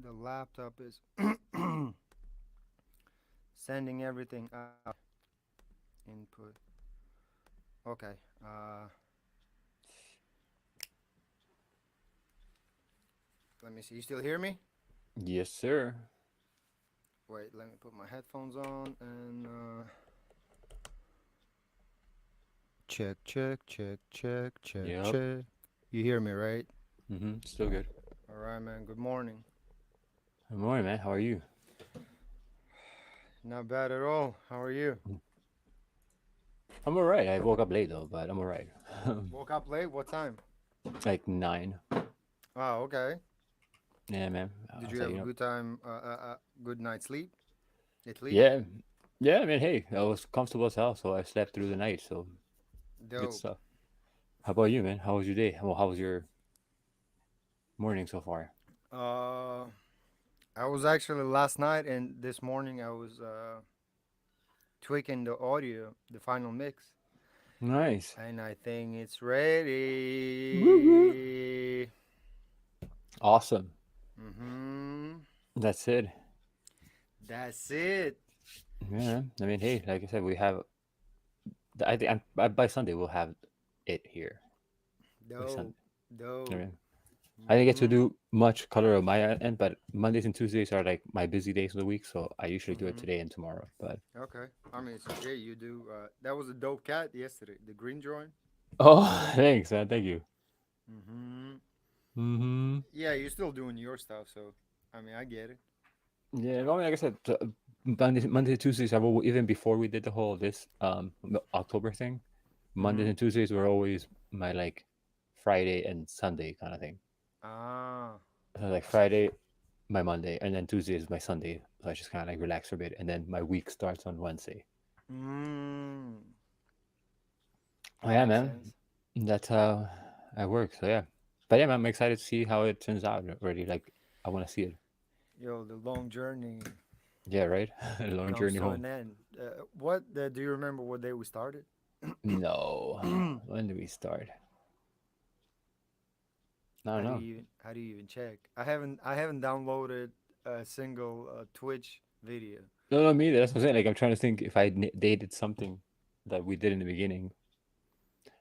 The laptop is sending everything out. Input. Okay. Let me see. You still hear me? Yes, sir. Wait. Let me put my headphones on and check, check, check, check, check, Yep. check. You hear me, right? Still good. All right, man. Good morning. Good morning, man. How are you? Not bad at all. How are you? Mm. I'm alright. I woke up late though, but I'm alright. Woke up late. What time? Like 9. Oh, okay. Yeah, man. I Did was you like, have a good time? Good night's sleep, at least. yeah, yeah. I mean, hey, I was comfortable as hell, so I slept through the night. So good Dope. stuff. How about you, man? How was your day? Well, how was your morning so far? Uh, I was actually last night and this morning I was tweaking the audio, the final mix, Nice. and I think it's Woo woo. ready. Awesome. Mm-hmm. That's it. That's it. Yeah, man. I mean, hey, like I said, we have. I think by Sunday we'll have it here by Sunday. Dope. I Dope. mean, I didn't get to Mm-hmm. do much color on my end, but Mondays and Tuesdays are like my busy days of the week, so I usually do it Mm-hmm. today and tomorrow. But Okay. I mean, so yeah, you do. That was a dope cat yesterday. The green joint. oh, thanks, man. Thank you. Mm-hmm. Mm-hmm. Yeah, you're still doing your stuff, so I mean, I get it. Yeah, well, I mean, like I said, Mondays and Tuesdays, even before we did the whole this October thing, Mm-hmm. Mondays and Tuesdays were always my like Friday and Sunday kind of thing. Ah. So like Friday, my Monday, and then Tuesday is my Sunday. So I just kind of like relax for a bit, and then my week starts on Wednesday. Mm. Oh yeah, Makes man. sense. That's how I work. So yeah, but yeah, man, I'm excited to see how it turns out already. Like I want to see it. Yo, the long journey Yeah, right. A long comes journey to home. an end. What do you remember? What day we started? No, when do we start? I don't know. How do you even check? I haven't downloaded a single Twitch video. No, no, me. That's what I'm saying. Like I'm trying to think if I dated something that we did in the beginning.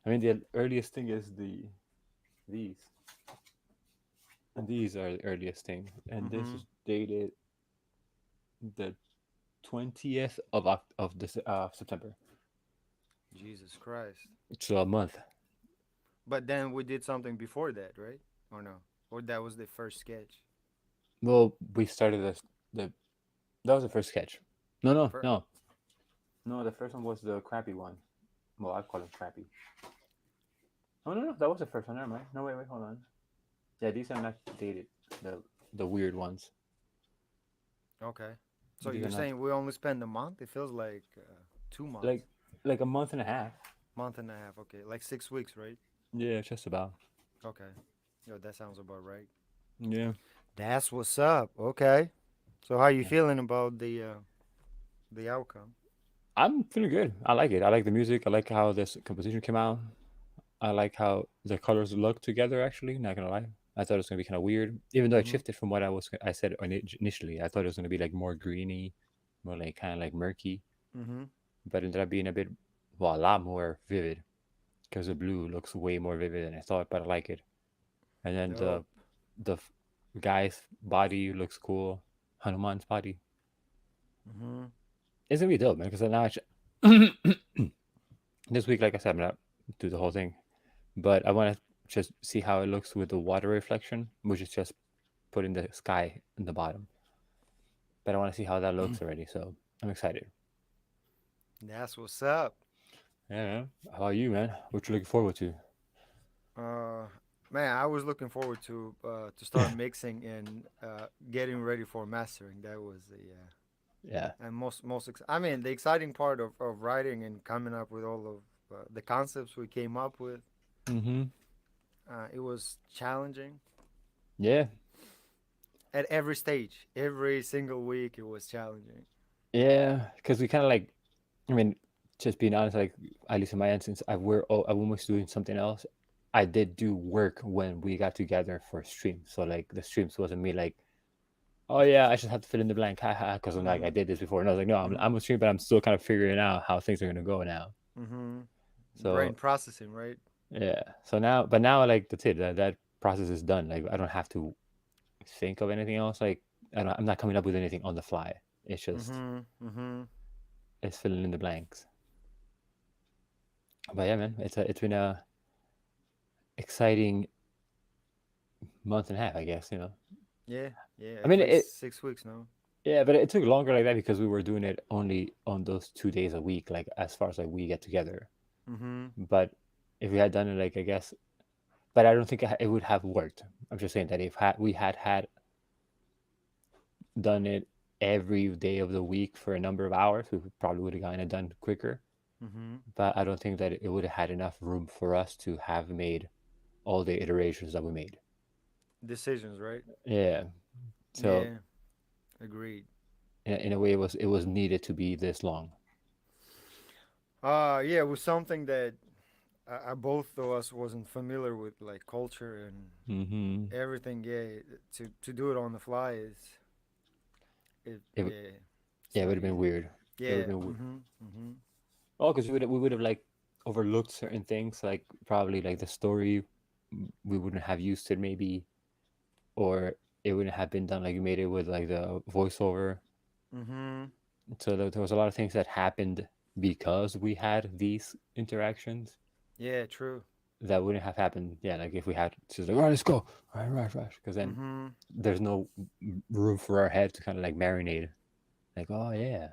I mean, the earliest thing is these, and these are the earliest thing, and this Mm-hmm. is dated the 20th of this September. Jesus Christ! So a month. But then we did something before that, right? Or no? Or that was the first sketch? Well, we started the that was the first sketch. No, no, For no, no. The first one was the crappy one. Well, I call it crappy. Oh no, no, that was the first one. Never mind. No, wait, hold on. Yeah, these are not dated. The weird ones. okay. So These are you're not saying we only spend a month? It feels like 2 months, like like a month and a half. month and a half. Okay, like 6 weeks, right? Yeah, just about. Okay. Yo, that sounds about right. Yeah. That's what's up. Okay. So how you Yeah. feeling about the outcome? I'm feeling good. I like it. I like the music. I like how this composition came out. I like how the colors look together. Actually, not gonna lie, I thought it was gonna be kind of weird. Even though it Mm-hmm. shifted from what I said initially, I thought it was gonna be like more greeny, more like kind of like murky, Mm-hmm. but it ended up being a bit, well, a lot more vivid because the blue looks way more vivid than I thought. But I like it. And then Dope. the guy's body looks cool. Hanuman's body. Mm-hmm. It's gonna be dope, man. Because now I this week, like I said, I'm gonna do the whole thing, but I want to just see how it looks with the water reflection, which is just putting the sky in the bottom. But I want to see how that looks already, so I'm excited. That's what's up. Yeah, man. How about you, man? What you looking forward to? Uh, Man, I was looking forward to start mixing and getting ready for mastering. That was the Yeah. and I mean, the exciting part of writing and coming up with all of the concepts we came up with. Mm-hmm. It was challenging Yeah. at every stage. Every single week, it was challenging. Yeah. Because we kind of like, I mean, just being honest, like at least in my instance, I'm almost doing something else. I did do work when we got together for streams, so like the streams wasn't me like oh yeah, I just have to fill in the blank, because I'm like I Mm-hmm. did this before, and I was like, no, Mm-hmm. I'm a stream, but I'm still kind of figuring out how things are gonna go now. Mm-hmm. Brain So processing, right? yeah, so now, but now like that's it. That process is done. Like I don't have to think of anything else. Like I'm not coming up with anything on the fly. It's just Mm-hmm. Mm-hmm. it's filling in the blanks. But yeah, man, it's been a exciting month and a half, I guess. Yeah. Yeah. I At mean, least 6 weeks now. yeah, but it took longer like that because we were doing it only on those 2 days a week, like as far as like we get together. Mm-hmm. But if we had done it, like I guess, but I don't think it would have worked. I'm just saying that if we had done it every day of the week for a number of hours, we probably would have gotten it done quicker. Mm-hmm. But I don't think that it would have had enough room for us to have made all the iterations that we made. Decisions, right? Yeah. So Yeah. Agreed. in a way, it was needed to be this long. Yeah, it was something that I both of us wasn't familiar with, like culture and Mm-hmm. everything. Yeah, to do it on the fly is it. It, Yeah, it's yeah, it not would have been easy. weird. It would Yeah. have been weird. Mm-hmm. Mm-hmm. Oh, because we would have like overlooked certain things, like probably like the story we wouldn't have used it maybe, or it wouldn't have been done like you made it with like the voiceover. Mm-hmm. So there was a lot of things that happened because we had these interactions Yeah. True. that wouldn't have happened. Yeah, like if we had just like, all right, let's go, all right, right, because then Mm-hmm. there's no room for our head to kind of like marinate. Like, oh yeah,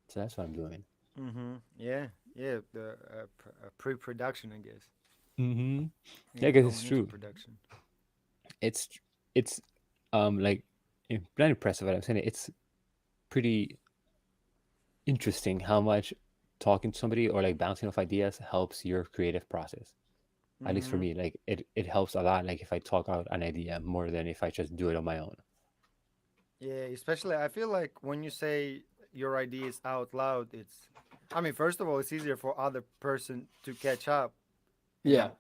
so that's what I'm doing. Mm-hmm. Yeah. Yeah. The pre-production, I guess. Mm-hmm. Yeah, Yeah, because it's going into true. production. It's it's like not impressive. What I'm saying, it's pretty interesting how much talking to somebody or like bouncing off ideas helps your creative process. At least for Mm-hmm. me, like it helps a lot. Like if I talk out an idea more than if I just do it on my own. Yeah, especially I feel like when you say your ideas out loud, it's. I mean, first of all, it's easier for other person to catch up Yeah. and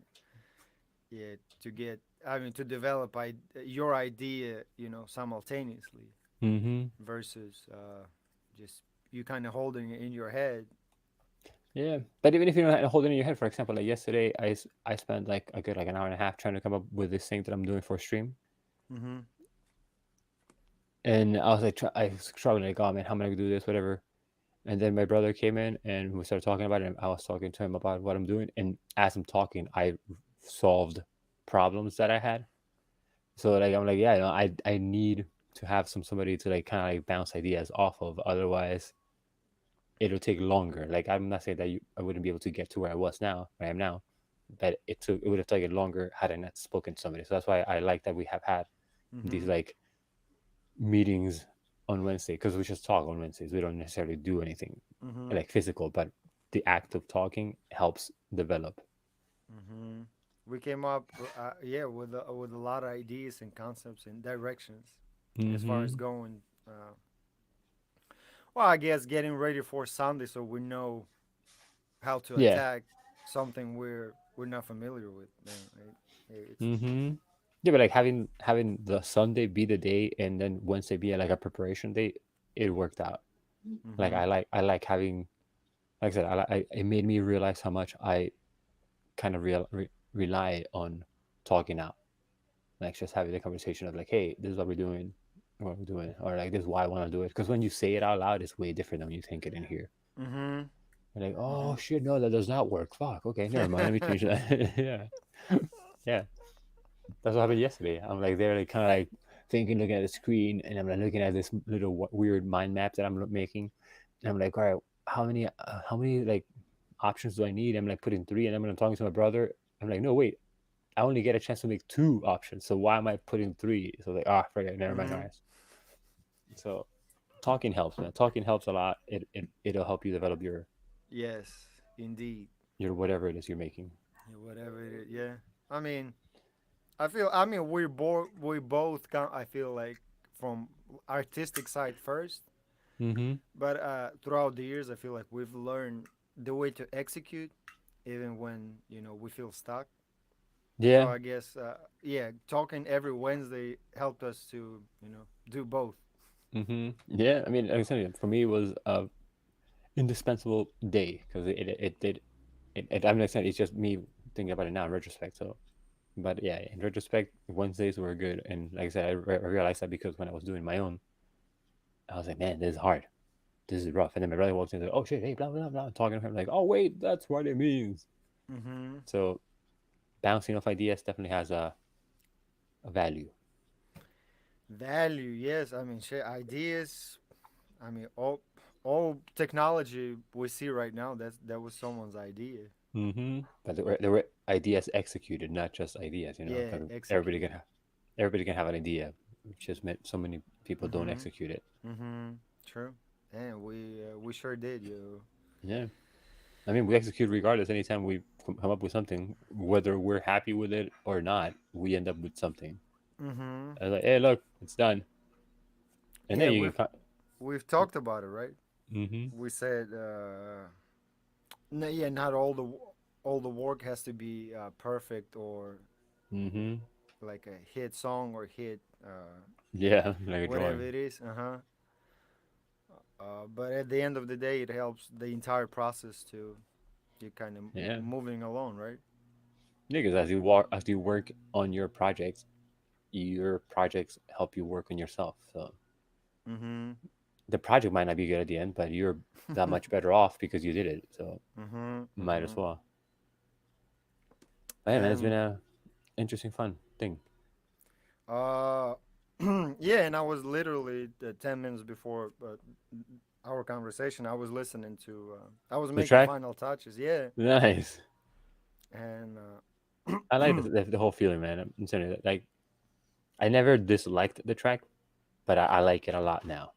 yeah, to get. I mean, to develop your idea, simultaneously Mm-hmm. versus just you kind of holding it in your head. Yeah, but even if you don't hold it in your head, for example, like yesterday, I spent like a good like an hour and a half trying to come up with this thing that I'm doing for a stream, Mm-hmm. and I was like, I was struggling like, oh man, how am I gonna do this, whatever. And then my brother came in and we started talking about it. And I was talking to him about what I'm doing, and as I'm talking, I solved problems that I had. So like I'm like, yeah, I need to have somebody to like kind of like bounce ideas off of. Otherwise, it'll take longer. Like I'm not saying that I wouldn't be able to get to where I am now, but it would have taken longer had I not spoken to somebody. So that's why I like that we have had these Mm-hmm. like meetings on Wednesday, because we just talk on Wednesdays. We don't necessarily do anything Mm-hmm. like physical, but the act of talking helps develop. Mm-hmm. We came up, yeah, with a lot of ideas and concepts and directions as far as Mm-hmm. going. Well, I guess getting ready for Sunday so we know how to Yeah. attack something we're not familiar with. Man, right? It's Mm-hmm. Yeah, but like having the Sunday be the day and then Wednesday be like a preparation day, it worked out. Like mm-hmm, I like having, like I said, it made me realize how much I kind of rely on talking out, like just having the conversation of like, hey, this is what we're doing, or like this is why I want to do it. Because when you say it out loud, it's way different than when you think it in here. mm-hmm, You're like, oh mm-hmm. shit, no, that does not work. Fuck. Okay, never mind. Let me change that. Yeah, yeah. That's what happened yesterday. I'm like there, like kind of like thinking, looking at the screen, and I'm like looking at this little weird mind map that I'm making, and I'm like, all right, how many like options do I need? I'm like putting three, and I'm talking to my brother. I'm like, no, wait, I only get a chance to make two options. So why am I putting three? So like, forget, never mind. All Mm-hmm. right. So talking helps, man. Talking helps a lot. It'll help you develop Yes, indeed. your whatever it is you're making. Yeah, whatever it is. Yeah. I mean, I feel. I mean, we both come. I feel like from artistic side first, Mm-hmm. but throughout the years, I feel like we've learned the way to execute, even when we feel stuck. So Yeah. I guess, yeah, talking every Wednesday helped us to do both. Yeah, I mean, like I said, for me, it was a indispensable day because it did I mean, like I said, it's just me thinking about it now in retrospect. So, but yeah, in retrospect, Wednesdays were good, and like I said, I realized that because when I was doing my own, I was like, man, this is hard, this is rough. And then my brother walks in, like, oh shit, hey, blah blah blah, talking to him, like, oh wait, that's what it means. Mm-hmm. So bouncing off ideas definitely has a value. Value, yes. I mean, shit, ideas. I mean, all technology we see right now, that was someone's idea. But there were ideas executed, not just ideas. Yeah, 'Cause executed. everybody can have an idea. It's just so many people don't Mm-hmm. execute it. Mm-hmm. True. And we sure did, yo. Yeah, I mean, we execute regardless. Anytime we come up with something, whether we're happy with it or not, we end up with something. Mm-hmm. I was like, hey, look, it's done. And Yeah, then you can. we've talked about it, right? Mm-hmm. We said, yeah, not all the work has to be perfect or Mm-hmm. like a hit song or hit Yeah, like a whatever drawing. it is. But at the end of the day, it helps the entire process to you kind of Yeah. moving along, right? Yeah, because as you work on your projects help you work on yourself. So Mm-hmm. the project might not be good at the end, but you're that much better off because you did it. So Mm-hmm. might as Mm-hmm. well. But yeah, man, it's been And a interesting, fun thing. uh, yeah, and I was literally 10 minutes before our conversation. I was listening to. I was The making track, final touches. Yeah, nice. and I like the whole feeling, man. I'm saying it, like I never disliked the track, but I like it a lot now.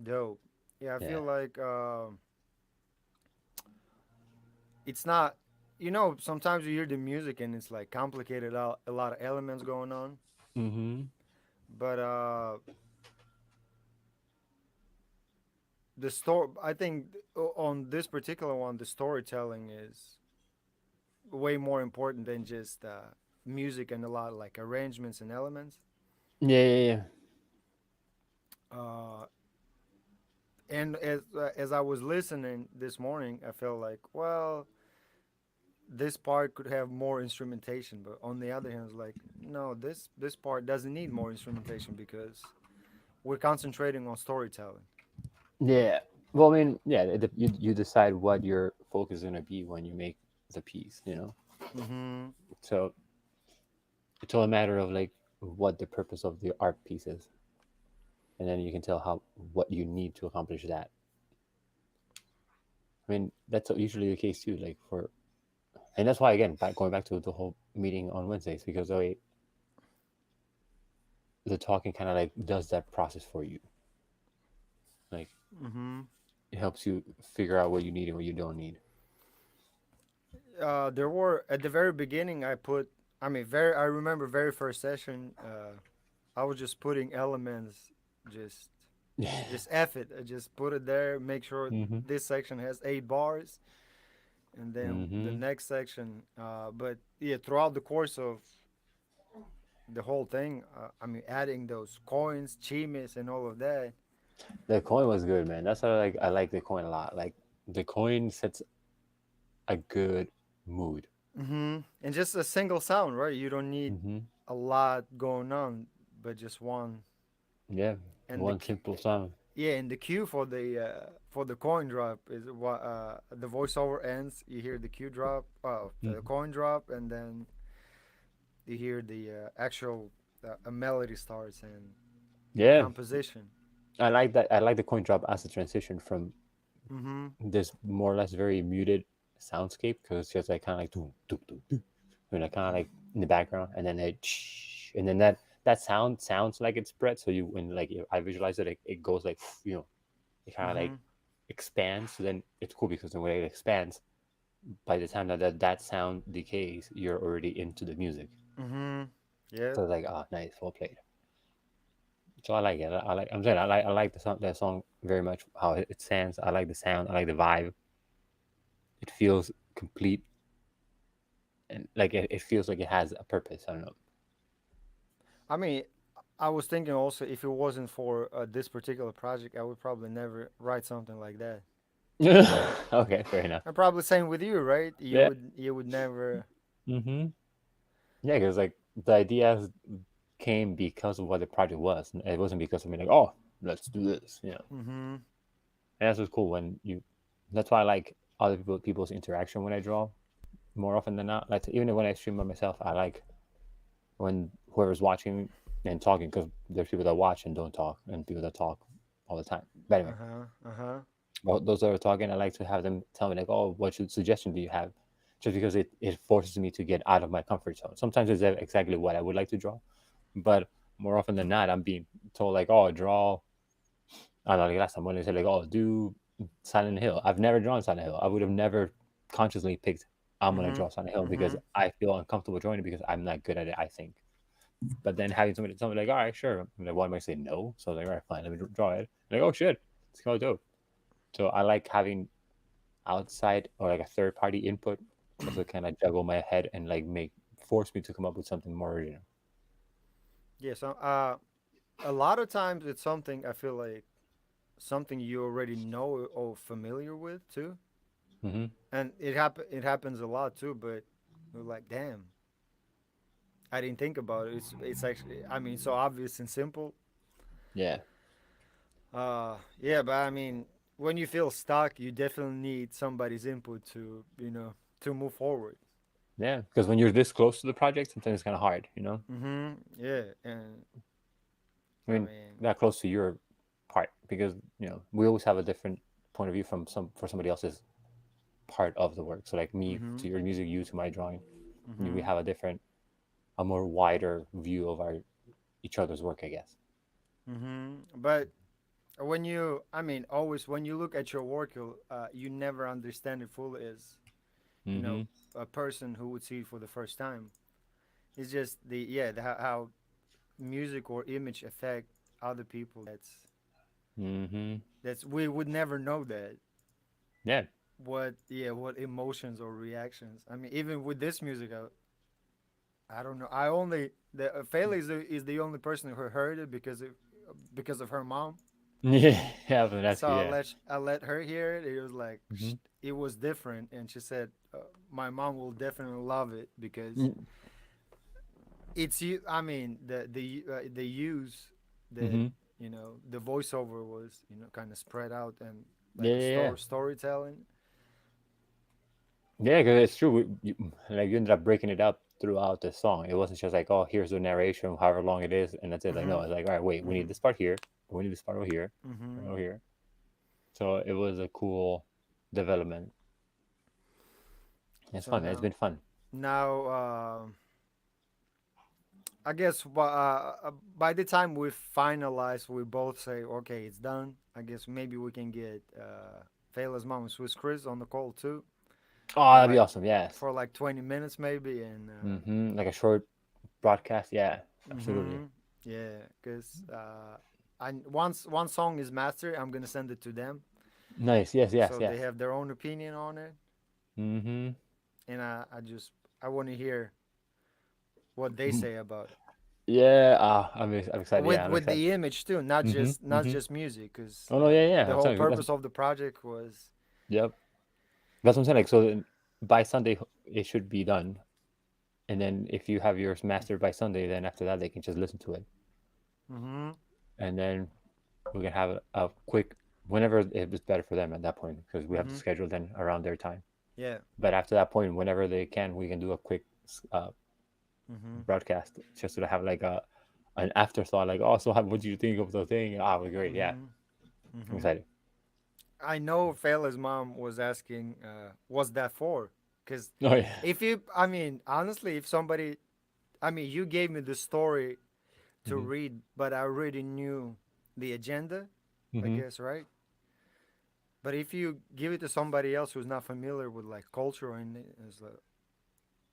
dope. Yeah, I Yeah. feel like it's not. Sometimes you hear the music and it's like complicated, a lot of elements going on. Mm-hmm. But the story, I think, on this particular one, the storytelling is way more important than just music and a lot of like arrangements and elements. Yeah, yeah, yeah. Uh, and as I was listening this morning, I felt like, well, this part could have more instrumentation, but on the other hand, it's like, no, this part doesn't need more instrumentation because we're concentrating on storytelling. Yeah. Well, I mean, yeah, you decide what your focus is gonna be when you make the piece, Mm-hmm. So it's all a matter of like what the purpose of the art piece is, and then you can tell how what you need to accomplish that. I mean, that's usually the case too. Like and that's why again, going back to the whole meeting on Wednesdays, because the talking kind of like does that process for you. Like Mm-hmm. it helps you figure out what you need and what you don't need. There were at the very beginning. I mean, very. I remember very first session. I was just putting elements, just just F it. I just put it there. Make sure Mm-hmm. this section has 8 bars, and then the Mm-hmm. next section. But yeah, throughout the course of the whole thing, I mean, adding those coins, chimes, and all of that. The coin was good, man. That's how I like the coin a lot. Like the coin sets a good mood. And just a single sound, right? You don't need Mm-hmm. a lot going on, but just one. Yeah, And one simple song. yeah, and the cue for the coin drop is what the voiceover ends. You hear the cue drop, the Mm-hmm. coin drop, and then you hear the actual a melody starts and the Yeah, composition. I like that. I like the coin drop as a transition from Mm-hmm. this more or less very muted soundscape because it's just like kind of like doom, doom, doom, doom, kind of like in the background, and then and then that sound sounds like it's spread. So you when like I visualize it, it goes like it kind of like Mm-hmm. expands. So then it's cool because the way it expands, by the time that sound decays, you're already into the music. Mm-hmm. Yeah. So it's like, oh, nice, well played. So I like it. I like. I'm saying I like the song that song very much. How it sounds. I like the sound. I like the vibe. It feels complete and like it feels like it has a purpose. I don't know. I mean, I was thinking also if it wasn't for this particular project, I would probably never write something like that. Okay, fair enough. And probably same with you, right? Yeah. You would never. Mm-hmm. Yeah, because like the ideas came because of what the project was. It wasn't because of me like, oh, let's do this. You know, Mm-hmm. and that's what's cool when you. That's why I like other people's interaction when I draw more often than not. Like even when I stream by myself, I like when whoever's watching and talking because there's people that watch and don't talk and people that talk all the time. But Uh anyway, huh. Uh huh. well, those that are talking, I like to have them tell me like, oh, what suggestion do you have? Just because it forces me to get out of my comfort zone. Sometimes it's exactly what I would like to draw, but more often than not, I'm being told like, oh, draw. I don't know, like last time when they said like, oh, do Silent Hill. I've never drawn Silent Hill. I would have never consciously picked I'm gonna Mm-hmm. draw Silent Hill because Mm-hmm. I feel uncomfortable drawing it because I'm not good at it. I think. But then having somebody tell me like, all right, sure. I'm like, why am I say no? So I was like, all right, fine, let me draw it. Like, oh shit, it's kind of dope. So I like having outside or like a third party input just to kind of juggle my head and like make force me to come up with something more original. Yeah. So a lot of times it's something I feel like something you already know or familiar with too, Mm-hmm. and it happens a lot too. But you're like, damn, I didn't think about it. It's actually, I mean, so obvious and simple. Yeah. Yeah, but I mean, when you feel stuck, you definitely need somebody's input to to move forward. Yeah. Because when you're this close to the project, sometimes it's kind of hard, you know? Mm-hmm. Yeah, and I I mean, mean, that close to your part because, we always have a different point of view for somebody else's part of the work. So like me mm-hmm. to your music, you to my drawing, we Mm-hmm. have a more wider view of our each other's work, I guess. Mm-hmm. But when you, I mean, always when you look at your work, you never understand it fully as you Mm-hmm. know a person who would see it for the first time. It's just how music or image affect other people. Mm-hmm. That's we would never know that Yeah. what emotions or reactions. I mean, even with this music, I don't know. I only the Fela is the only person who heard it because of her mom. Yeah. Yeah. But that's So good. Yeah. I let her hear it. It was like Mm-hmm. it was different, and she said my mom will definitely love it because Mm-hmm. it's you. I mean the use that the voiceover was kind of spread out and Yeah. like a Yeah. Yeah. storytelling. Yeah, because it's true. Like you ended up breaking it up throughout the song. It wasn't just like, oh, here's the narration, however long it is, and that's it. Like, Mm-hmm. no, it's like, all right, wait, we need Mm-hmm. this part here, we need this part over here, Mm-hmm. and over here. So it was a cool development. It's So fun, man. It's been fun. now I guess by the time we finalize, we both say, okay, it's done. I guess maybe we can get Fela's mom and Swiss Chris on the call too Oh, for that'd be like awesome. Yes. 20 minutes maybe, and Like a short broadcast. Yeah, absolutely. mm-hmm, yeah, because I once one song is mastered, I'm gonna send it to them Nice. Yes. Yes. so they Yes. have their own opinion on it, Mm-hmm. and I want to hear what they say about it. Yeah. I'm excited. Yeah, I'm With excited. the image too, Mm-hmm. not Mm-hmm. just music, because Oh no. Yeah. Yeah. the I'm whole sorry. That's purpose of the project was. yep. That's what I'm saying. Like, so then by Sunday it should be done. And then if you have yours mastered by Sunday, then after that they can just listen to it, Mm-hmm. and then we can have a quick whenever it was better for them at that point because we have to Mm-hmm. schedule then around their time. Yeah. But after that point, whenever they can, we can do a quick uh, Mm-hmm. broadcast just to have like a an afterthought, like, oh, so what do you think of the thing? Ah, well, great, yeah, Mm-hmm. I'm Mm-hmm. excited. I know Fela's mom was asking, "What's that for?" Because Oh yeah. if you, I mean, honestly, if somebody, I mean, you gave me the story to Mm-hmm. read, but I already knew the agenda, I Mm-hmm. guess, right? But if you give it to somebody else who's not familiar with like culture and it's like,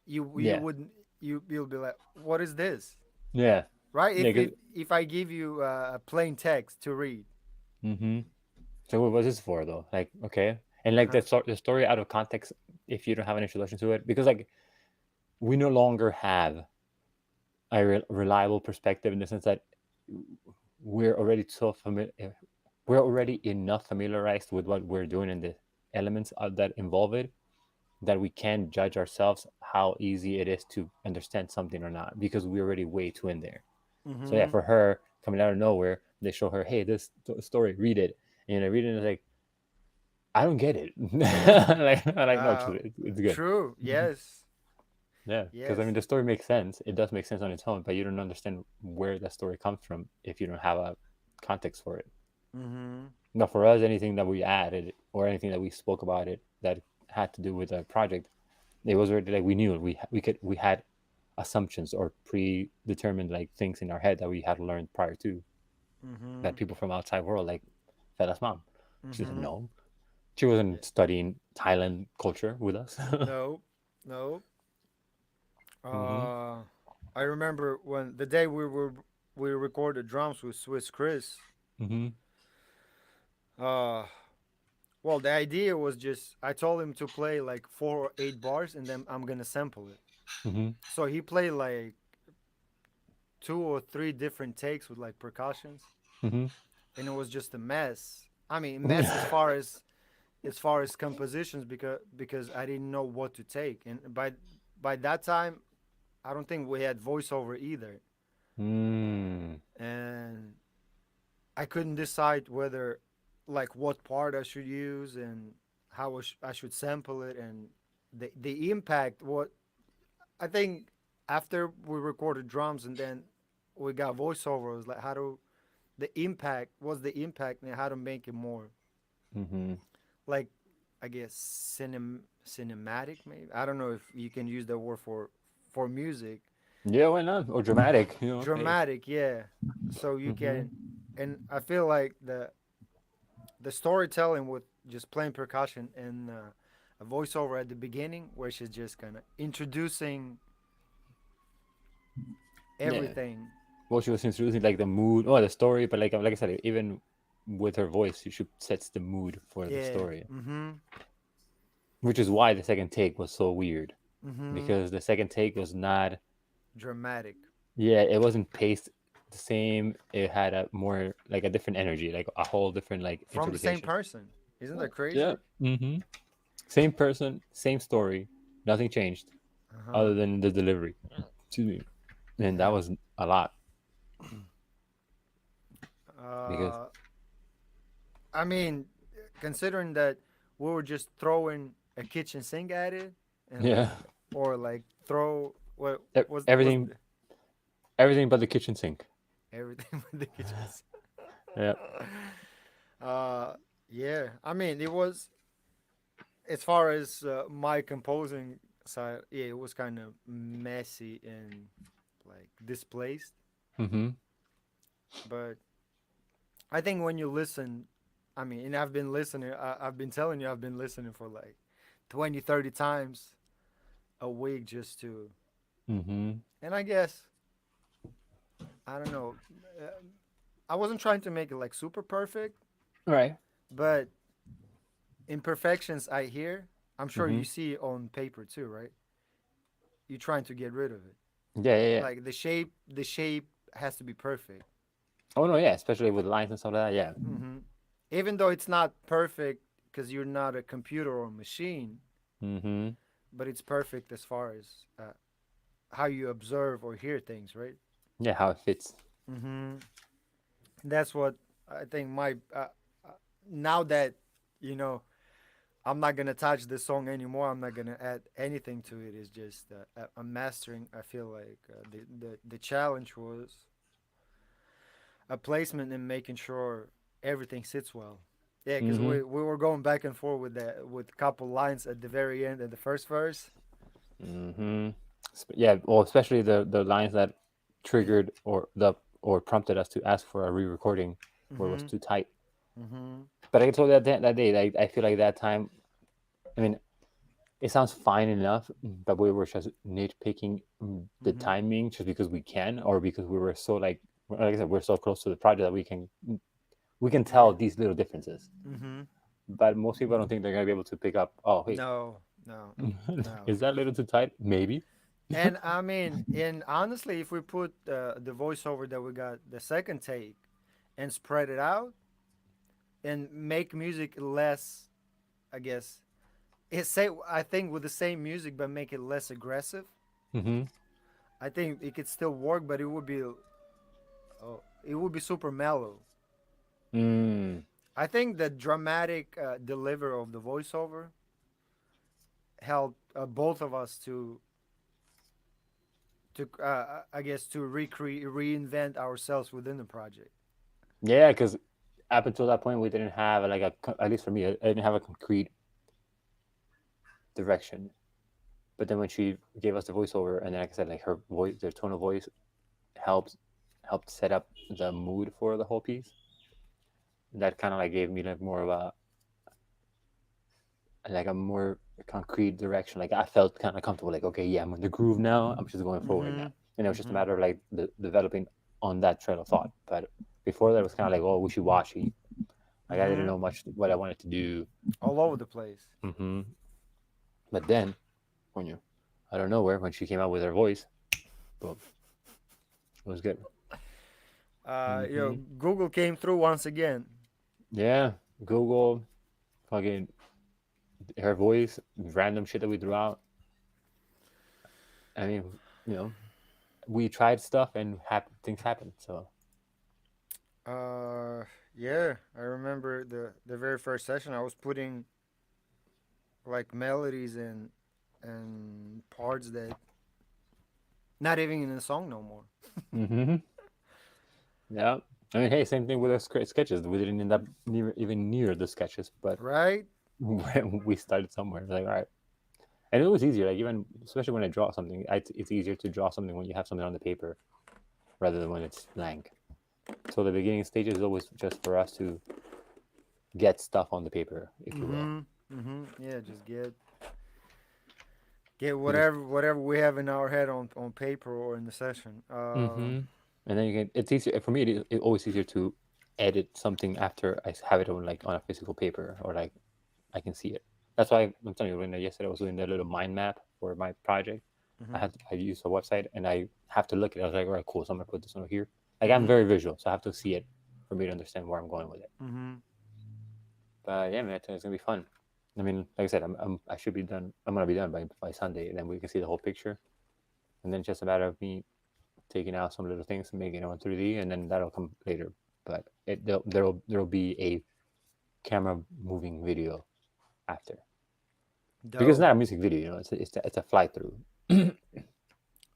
you Yeah. wouldn't you'll be like, "What is this?" Yeah. Right? Yeah. If I give you a plain text to read, Mm-hmm. So what was this for though? Like, okay, and uh like huh, the story out of context, if you don't have an introduction to it, because like we no longer have a reliable perspective in the sense that we're already so familiar. We're already enough familiarized with what we're doing and the elements that involve it that we can judge ourselves how easy it is to understand something or not because we're already way too in there. So yeah, Mm-hmm. for her coming out of nowhere, they show her, hey, this story, read it, and I read it and it's like, I don't get it. Like, I'm like, no, Uh, it's good. True. Yes. Yeah, because I mean, Yes. the story makes sense. It does make sense on its own, but you don't understand where that story comes from if you don't have a context for it. Mm-hmm. Now, for us, anything that we added or anything that we spoke about it that had to do with a project, it was already like we knew it. We had assumptions or predetermined like things in our head that we had learned prior to Mm-hmm. that people from outside world like Fella's mom. She doesn't Mm-hmm. know. She wasn't studying Thailand culture with us. No. No. Hmm. Uh, I remember when the day we recorded drums with Swiss Chris. Hmm. Uh, well, the idea was just I told him to play like 4 or 8 bars, and then I'm gonna sample it. Hmm. So he played like 2 or 3 different takes with like percussions, Hmm. and it was just a mess. I mean, mess as far as compositions because I didn't know what to take, and by that time I don't think we had voiceover either, Mm. and I couldn't decide whether like what part I should use and how I should sample it and the impact. What I think after we recorded drums and then we got voiceover, it was like how to the impact what's the impact and how to make it more Hmm. like I guess cinematic maybe. I don't know if you can use that word for music. Yeah, why not? Or dramatic, you know? Hey. Dramatic, yeah. So you can, Hmm. and I feel like the storytelling with just playing percussion and a voiceover at the beginning where she's just kind of introducing Yeah. everything. Well, she was introducing like the mood, oh, the story, but like I said, even with her voice, she sets the mood for the Yeah. story, Mm-hmm. which is why the second take was so weird Mm-hmm. because the second take was not, Dramatic. yeah, it wasn't paced the same. It had a more like a different energy, like a whole different like From the same interpretation. person. Isn't that Yeah. crazy? Mm-hmm. Same person, same story, nothing changed Uh-huh. other than the delivery. Excuse me. And that Yeah. was a lot because Uh I mean, considering that we were just throwing a kitchen sink at it and yeah, like or like throw what was everything, everything but the kitchen sink. everything with the kitchen sink. Yeah. Uh, yeah. I mean, it was as far as my composing side. Yeah, it was kind of messy and like displaced. Mm-hmm. But I think when you listen, I mean, and I've been listening. I've been telling you, I've been listening for like 20, 30 times a week just to. Mm-hmm. And I guess I don't know. Uh, I wasn't trying to make it like super perfect, Right. but imperfections I hear, I'm sure Mm-hmm. you see on paper too, right? You're trying to get rid of it. Yeah, yeah, yeah. Like the shape has to be perfect. Oh no, yeah, especially with lines and stuff like that. Yeah. Hmm. Even though it's not perfect because you're not a computer or a machine, Mm-hmm. but it's perfect as far as how you observe or hear things, right? Yeah, how it fits. Hmm. That's what I think. Uh, Now that you know I'm not gonna touch this song anymore. I'm not gonna add anything to it. It's just a mastering. I feel like the challenge was a placement and making sure everything sits well. Yeah, because Mm-hmm. we were going back and forth with that with a couple lines at the very end of the first verse. Mm-hmm. Yeah, well, especially the lines that triggered or prompted us to ask for a re-recording where it was Mm-hmm. too tight. Mm-hmm. But I told you that day, like, I feel like that time. I mean, it sounds fine enough, but we were just nitpicking the Mm-hmm. timing just because we can, or because we were so like I said, we're so close to the project that we can tell Yeah. these little differences. Mm-hmm. But most people don't think they're gonna be able to pick up. Oh, wait, No. No. No. is that a little too tight? Maybe. And I mean, and honestly, if we put the voiceover that we got the second take and spread it out and make music less, I guess, I think with the same music but make it less aggressive. Mm-hmm. I think it could still work, but it would be super mellow. Mm. I think the dramatic delivery of the voiceover helped both of us to I guess to recreate reinvent ourselves within the project. Yeah, because up until that point, we didn't have like at least for me, I didn't have a concrete direction. But then when she gave us the voiceover, and then like I said, like her voice, their tone of voice helped helped set up the mood for the whole piece. That kind of like gave me like more of a more concrete direction. Like I felt kind of comfortable. Like okay, yeah, I'm in the groove now. I'm just going forward now. Mm-hmm. And it was just a Mm-hmm. matter of like developing on that trail of thought. But before that, it was kind of like oh wishy washy. Like I didn't Mm-hmm. know much what I wanted to do. All over the place. Hmm. But then when you out of nowhere when she came out with her voice, boom, it was good. Hmm. Google came through once again. Yeah, Google, fucking her voice, random shit that we threw out. I mean, you know, we tried stuff and things happened. So Uh, yeah, I remember the very first session. I was putting like melodies and parts that not even in the song no more. hmm, yeah. I mean, hey, same thing with the sketches. We didn't end up even near the sketches, but Right? we started somewhere. It's like, all right. And it was easier, like even especially when I draw something, it's easier to draw something when you have something on the paper rather than when it's blank. So the beginning stage is always just for us to get stuff on the paper, if you will. Mm-hmm. Mm-hmm. Yeah, just get Because whatever we have in our head on paper or in the session. mm-hmm. And then you can. It's easier for me. It's always easier to edit something after I have it on like on a physical paper or like I can see it. That's why I'm telling you. When yesterday I was doing the little mind map for my project, Mm-hmm. I used a website and I have to look at it. I was like, all right, cool. So I'm gonna put this one over here. Like I'm Mm-hmm. very visual, so I have to see it for me to understand where I'm going with it. Mm-hmm. But yeah, man, it's gonna be fun. I mean, like I said, I should be done. I'm gonna be done by Sunday, and then we can see the whole picture. And then it's just a matter of me taking out some little things and making it on 3D, and then that'll come later. But there'll be a camera moving video after because it's Dope. not a music video, it's a fly through.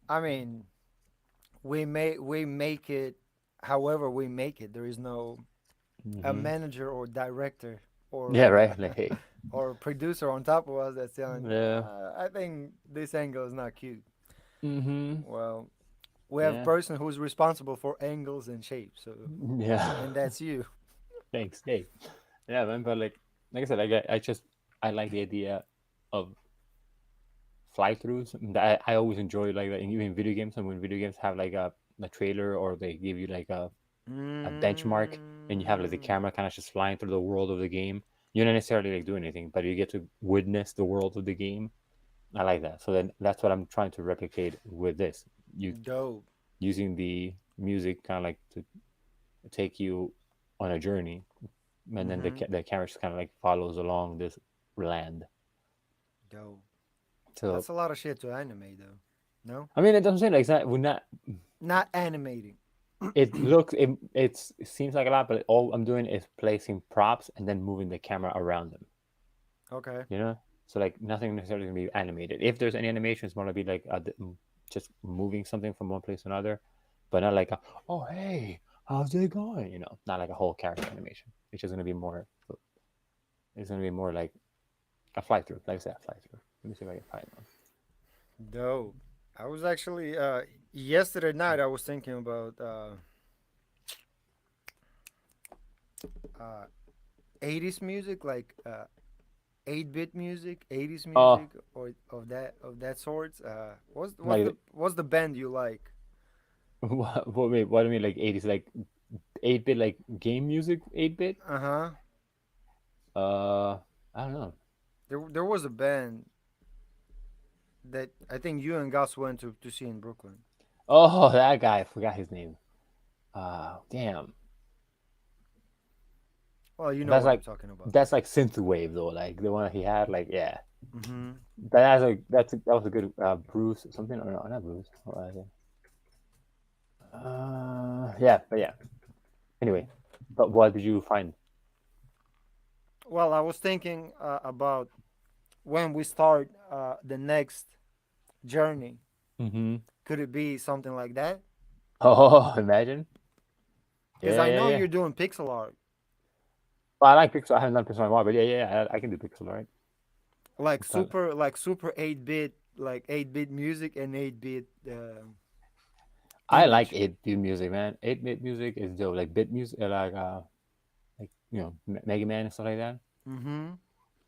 I mean, we make it however we make it. There is no a Hmm. manager or director Yeah, or right. Like hey, or producer on top of us that's telling. yeah, I think this angle is not cute. mm-hmm, Well, we have a yeah, person who's responsible for angles and shapes. So, yeah. and that's you. Thanks. Hey, yeah, man. But like I said, I like the idea of fly throughs. I always enjoy like that, even in video games. And when video games have like a trailer or they give you like a benchmark and you have like the Mm, camera kind of just flying through the world of the game. You don't necessarily like do anything, but you get to witness the world of the game. I like that. So then that's what I'm trying to replicate with this. You dope. using the music kind of like to take you on a journey, and then Mm-hmm. the camera just kind of like follows along this land. Dope. So That's a lot of shit to animate, though. No, I mean, it doesn't say like it's not. We're not. not animating. It seems like a lot, but all I'm doing is placing props and then moving the camera around them. Okay. You know, so like nothing necessarily gonna be animated. If there's any animation, it's more gonna be like just moving something from one place to another, but not like oh hey, how's it going? You know, not like a whole character animation. It's just gonna be more. It's gonna be more like a fly through. Like I said, a fly through. Let me see if I can find one. Dope. I was actually yesterday night. I was thinking about uh, 80s music, like 8-bit music, 80s Oh, music, or of that sorts. like What's the band you like? what? Wait, what do you mean? Like 80s, like 8-bit, like game music, 8-bit? Uh huh. Uh, I don't know. There was a band. that I think you and Gus went to see in Brooklyn. Oh, that guy. I forgot his name. Damn. Well, you know That's what I'm like talking about. that's like synthwave though. Like the one he had. Like yeah. Mm-hmm. That was a good Bruce something or no, not Bruce. What was it? Yeah, but yeah. Anyway, but what did you find? Well, I was thinking about when we start the next journey. Mm-hmm. Could it be something like that? Oh, imagine. Because Yeah, I yeah, know yeah. you're doing pixel art, Well, I like Pixel. I haven't done Pixel anymore, but yeah, yeah, I can do Pixel, right? like super 8-bit, like 8-bit music and 8-bit I like image. 8-bit music, man. 8-bit music is dope. Like bit music, like Mega Man and stuff like that. Mm-hmm.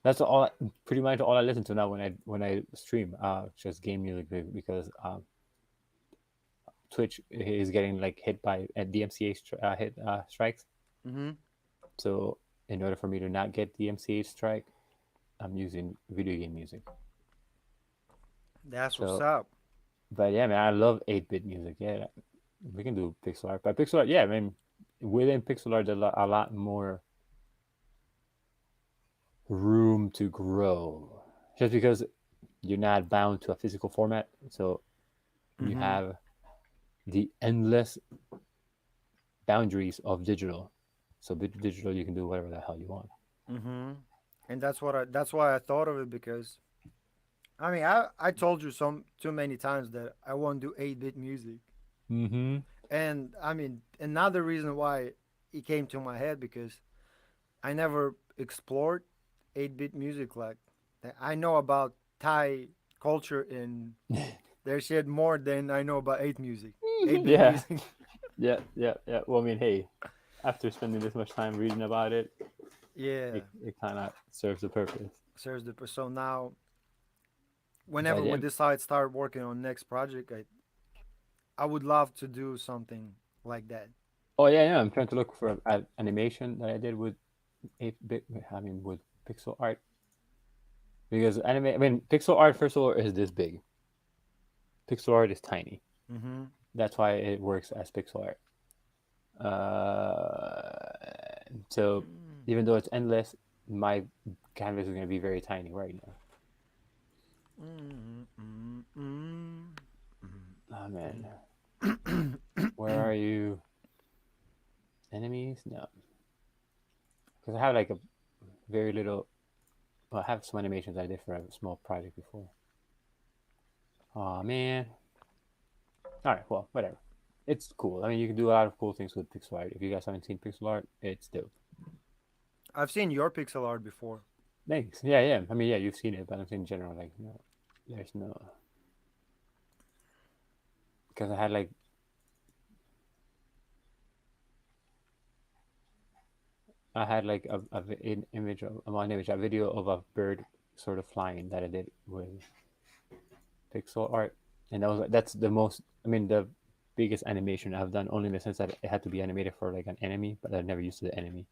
That's all. Pretty much all I listen to now when I stream. Just game music because Twitch is getting like hit by DMCA hit strikes. Mm-hmm. So in order for me to not get DMCA strike, I'm using video game music. That's what's So, up. but yeah, man, I love 8-bit music. Yeah, we can do pixel art, but pixel art, yeah, I mean, within pixel art, there's a lot more room to grow, just because you're not bound to a physical format. So you Mm-hmm. have the endless boundaries of digital. So digital, you can do whatever the hell you want. Mm-hmm. And that's why I thought of it because I mean I told you some too many times that I won't do 8-bit music. Mm-hmm. And I mean another reason why it came to my head because I never explored 8-bit music like that. I know about Thai culture and their shit more than I know about 8 music. 8-bit Yeah, music. yeah, yeah, yeah. Well, I mean, hey, after spending this much time reading about it, Yeah. it kind of serves the purpose. Serves the so now But whenever we yeah, decide start working on next project, I would love to do something like that. oh yeah, yeah. I'm trying to look for an animation that I did with 8-bit. I mean, with pixel art because anime. I mean, pixel art first of all is this big. Pixel art is tiny. Mm-hmm. That's why it works as pixel art. Uh, so even though it's endless, my canvas is going to be very tiny right now. Oh man, where are you? Enemies? No, because I have like a very little. Well, I have some animations I did for a small project before. Oh man. All right. Well, whatever. It's cool. I mean, you can do a lot of cool things with pixel art. If you guys haven't seen pixel art, it's dope. I've seen your pixel art before. Thanks. Yeah, yeah. I mean, yeah, you've seen it, but I'm saying in general, like, no, there's no because I had like an image of an image, a video of a bird sort of flying that I did with pixel art, and that's the most. I mean, the biggest animation I've done, only in the sense that it had to be animated for like an enemy, but I never used the enemy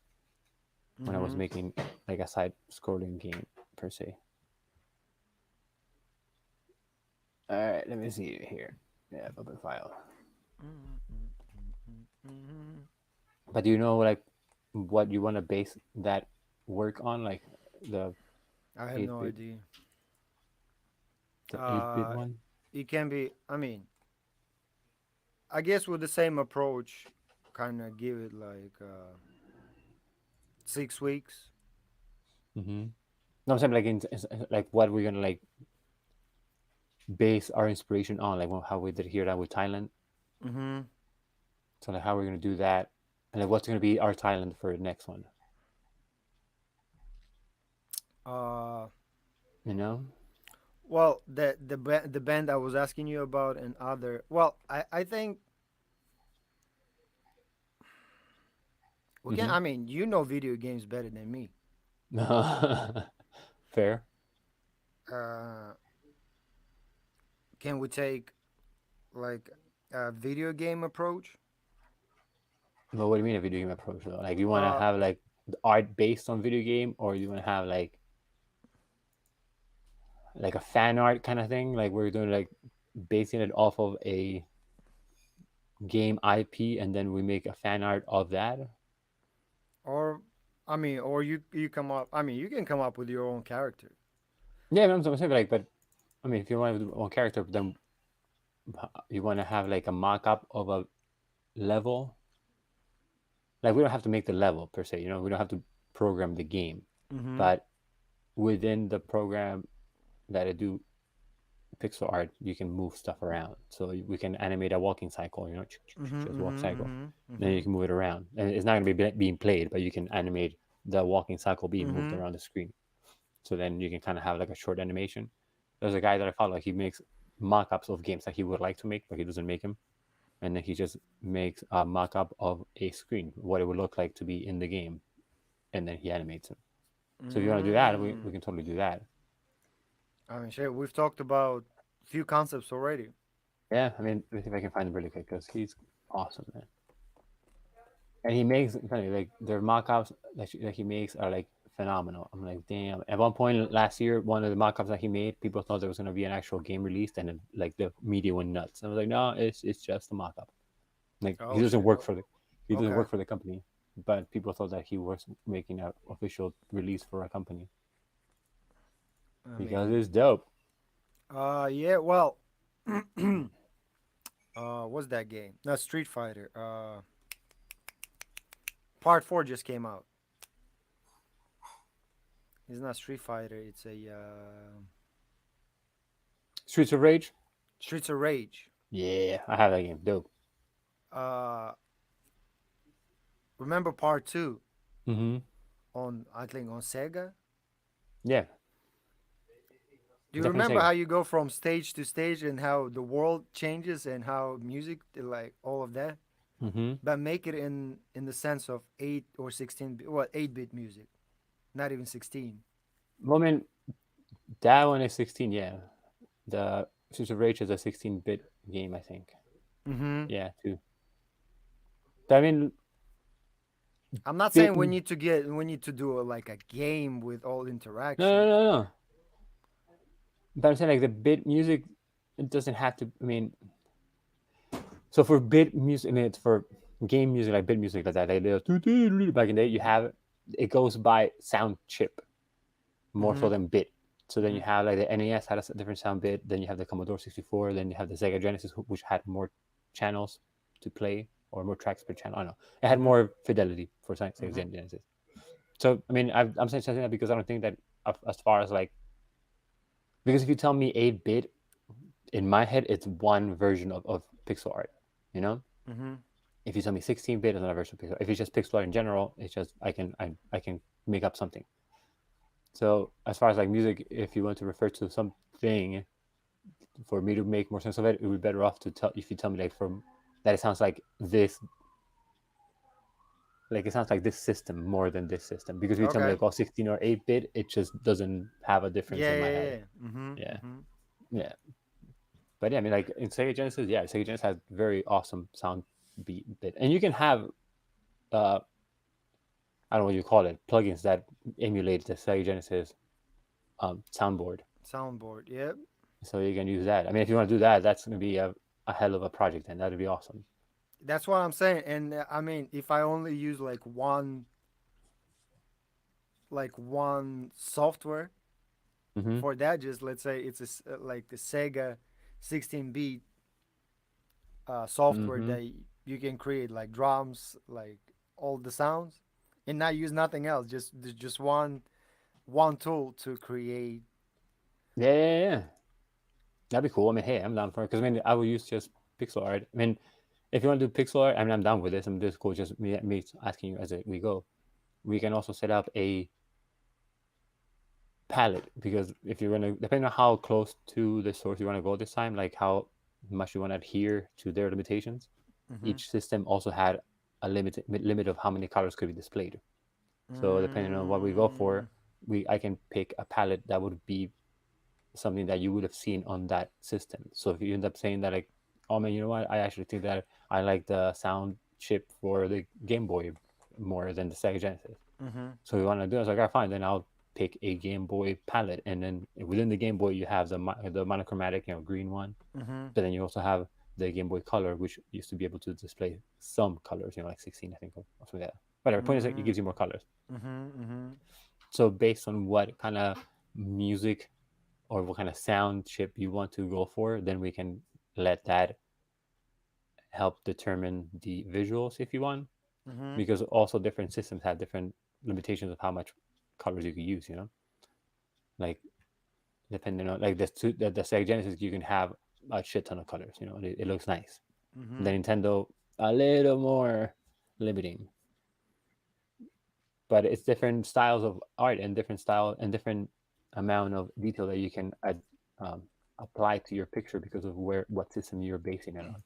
when I was Mm-hmm. making like a side-scrolling game per se. All right, let me see here. Yeah, open file. But do you know like what you want to base that work on, like the I have eight no bit, idea. the 8-bit Uh, one? it can be. I mean, I guess with the same approach, kind of give it like 6 weeks. Mm-hmm. No, I'm saying like like what we're gonna like base our inspiration on, like how we did here that with Thailand. Mm-hmm. So like how we're gonna do that, and like what's gonna be our Thailand for the next one. Uh, You know? well, the band I was asking you about and other. Well, I think we can. Mm-hmm. I mean, you know video games better than me. Fair. Uh, can we take like a video game approach? But what do you mean a video game approach though? Like you want to Uh, have like the art based on video game, or you want to have like like a fan art kind of thing. Like we're doing like basing it off of a game IP, and then we make a fan art of that. Or I mean, or you come up. I mean, you can come up with your own character. Yeah, I'm saying like, but I mean, if you want to do one character, then you want to have like a mock-up of a level. Like we don't have to make the level per se, we don't have to program the game, Mm-hmm. but within the program that I do pixel art, you can move stuff around. So we can animate a walking cycle, Mm-hmm. just walk Mm-hmm. cycle. Mm-hmm. Then Mm-hmm. you can move it around, and it's not going to be being played, but you can animate the walking cycle being moved Mm-hmm. around the screen. So then you can kind of have like a short animation. There's a guy that I follow, like he makes mock-ups of games that he would like to make, but he doesn't make them. And then he just makes a mock-up of a screen, what it would look like to be in the game, and then he animates them. So if you want to do that, we Mm. can totally do that. I mean, shit. We've talked about few concepts already. Yeah, I mean, let me see if I can find him really quick because he's awesome, man. And he makes funny like their mock-ups that he makes are like phenomenal. I'm like, damn. At one point last year, one of the mock-ups that he made, people thought there was gonna be an actual game released, and then, like the media went nuts. I was like, no, it's just a mock-up. Like Oh shit. he doesn't Okay. work for the company, but people thought that he was making an official release for a company I because mean, it's dope. yeah. Well, what's that game? No, Street Fighter. Part 4 just came out. It's not Street Fighter. It's a Streets of Rage. Streets of Rage. Yeah, I have that game. Dope. Uh, remember Part 2 Mm-hmm. on I think on Sega. Yeah, Do you definitely remember Sega. how you go from stage to stage and how the world changes and how music like all of that? Mm-hmm. But make it in the sense of 8 or 16 what 8-bit music, not even 16. Well, I mean, that one is 16. Yeah, the Streets of Rage is a 16-bit game, I think. Mhm. Yeah, too. But I mean, I'm not bit. saying we need to do like a game with all No, no, interaction. no, no. But I'm saying like the bit music, it doesn't have to. I mean, so for bit music, I mean, it's for game music, like bit music, like that, like back in the day, you have it goes by sound chip more so Mhm. than bit. So then you Mhm. have like the NES had a different sound bit. Then you have the Commodore 64. Then you have the Sega Genesis, which had more channels to play or more tracks per channel. I don't know. It had Mhm. more fidelity for Sega Mhm. Genesis. So I mean, I'm saying something that because I don't think that as far as like because if you tell me 8-bit in my head, it's one version of pixel art. You know, Mhm. if you tell me 16-bit is another version of pixel. If it's just pixel art in general, it's just I can make up something. So as far as like music, if you want to refer to something for me to make more sense of it, it would be better off to tell if you tell me like from that it sounds like this, like it sounds like this system more than this system. Because if you tell me Okay. like 16 or 8-bit, it just doesn't have a difference Yeah, in my yeah, head. yeah. Mhm. Yeah, Mhm. yeah. But yeah, I mean like in Sega Genesis, yeah, Sega Genesis has very awesome sound bit, and you can have uh I don't know what you call it plugins that emulate the Sega Genesis soundboard. Soundboard. Yep. So you can use that. I mean, if you want to do that, that's going to be a hell of a project, and that'd be awesome. That's what I'm saying. And I mean, if I only use like one software Mm-hmm. for that, just let's say it's like the Sega 16-bit software Mm-hmm. that you can create like drums, like all the sounds, and not use nothing else. Just one tool to create. Yeah, yeah, yeah. That'd be cool. I mean, hey, I'm down for it because I mean, I will use just pixel art. I mean, if you want to do pixel art, I mean, I'm down with this. I mean, this is cool. Just me asking you as we go. We can also set up a palette because if you're gonna, depending on how close to the source you want to go this time, like how much you want to adhere to their limitations, Mm-hmm. each system also had a limit of how many colors could be displayed. So depending on what we go Mm, for, I can pick a palette that would be something that you would have seen on that system. So if you end up saying that like, oh man, you know what? I actually think that I like the sound chip for the Game Boy more than the Sega Genesis. mm-hmm. So we want to do it. I was like, all right, fine. Then I'll pick a Game Boy palette, and then within the Game Boy you have the monochromatic, green one, Mm-hmm. but then you also have the Game Boy Color, which used to be able to display some colors, like 16, I think, or something like that. Whatever. Point is, it gives you more colors. Mm-hmm. Mm-hmm. So based on what kind of music or what kind of sound chip you want to go for, then we can let that help determine the visuals if you want, Mm-hmm. because also different systems have different limitations of how much colors you can use. Like depending on like the Sega Genesis, you can have a shit ton of colors. It looks nice. Mm-hmm. The Nintendo, a little more limiting, but it's different styles of art and different style and different amount of detail that you can um, apply to your picture because of what system you're basing it on.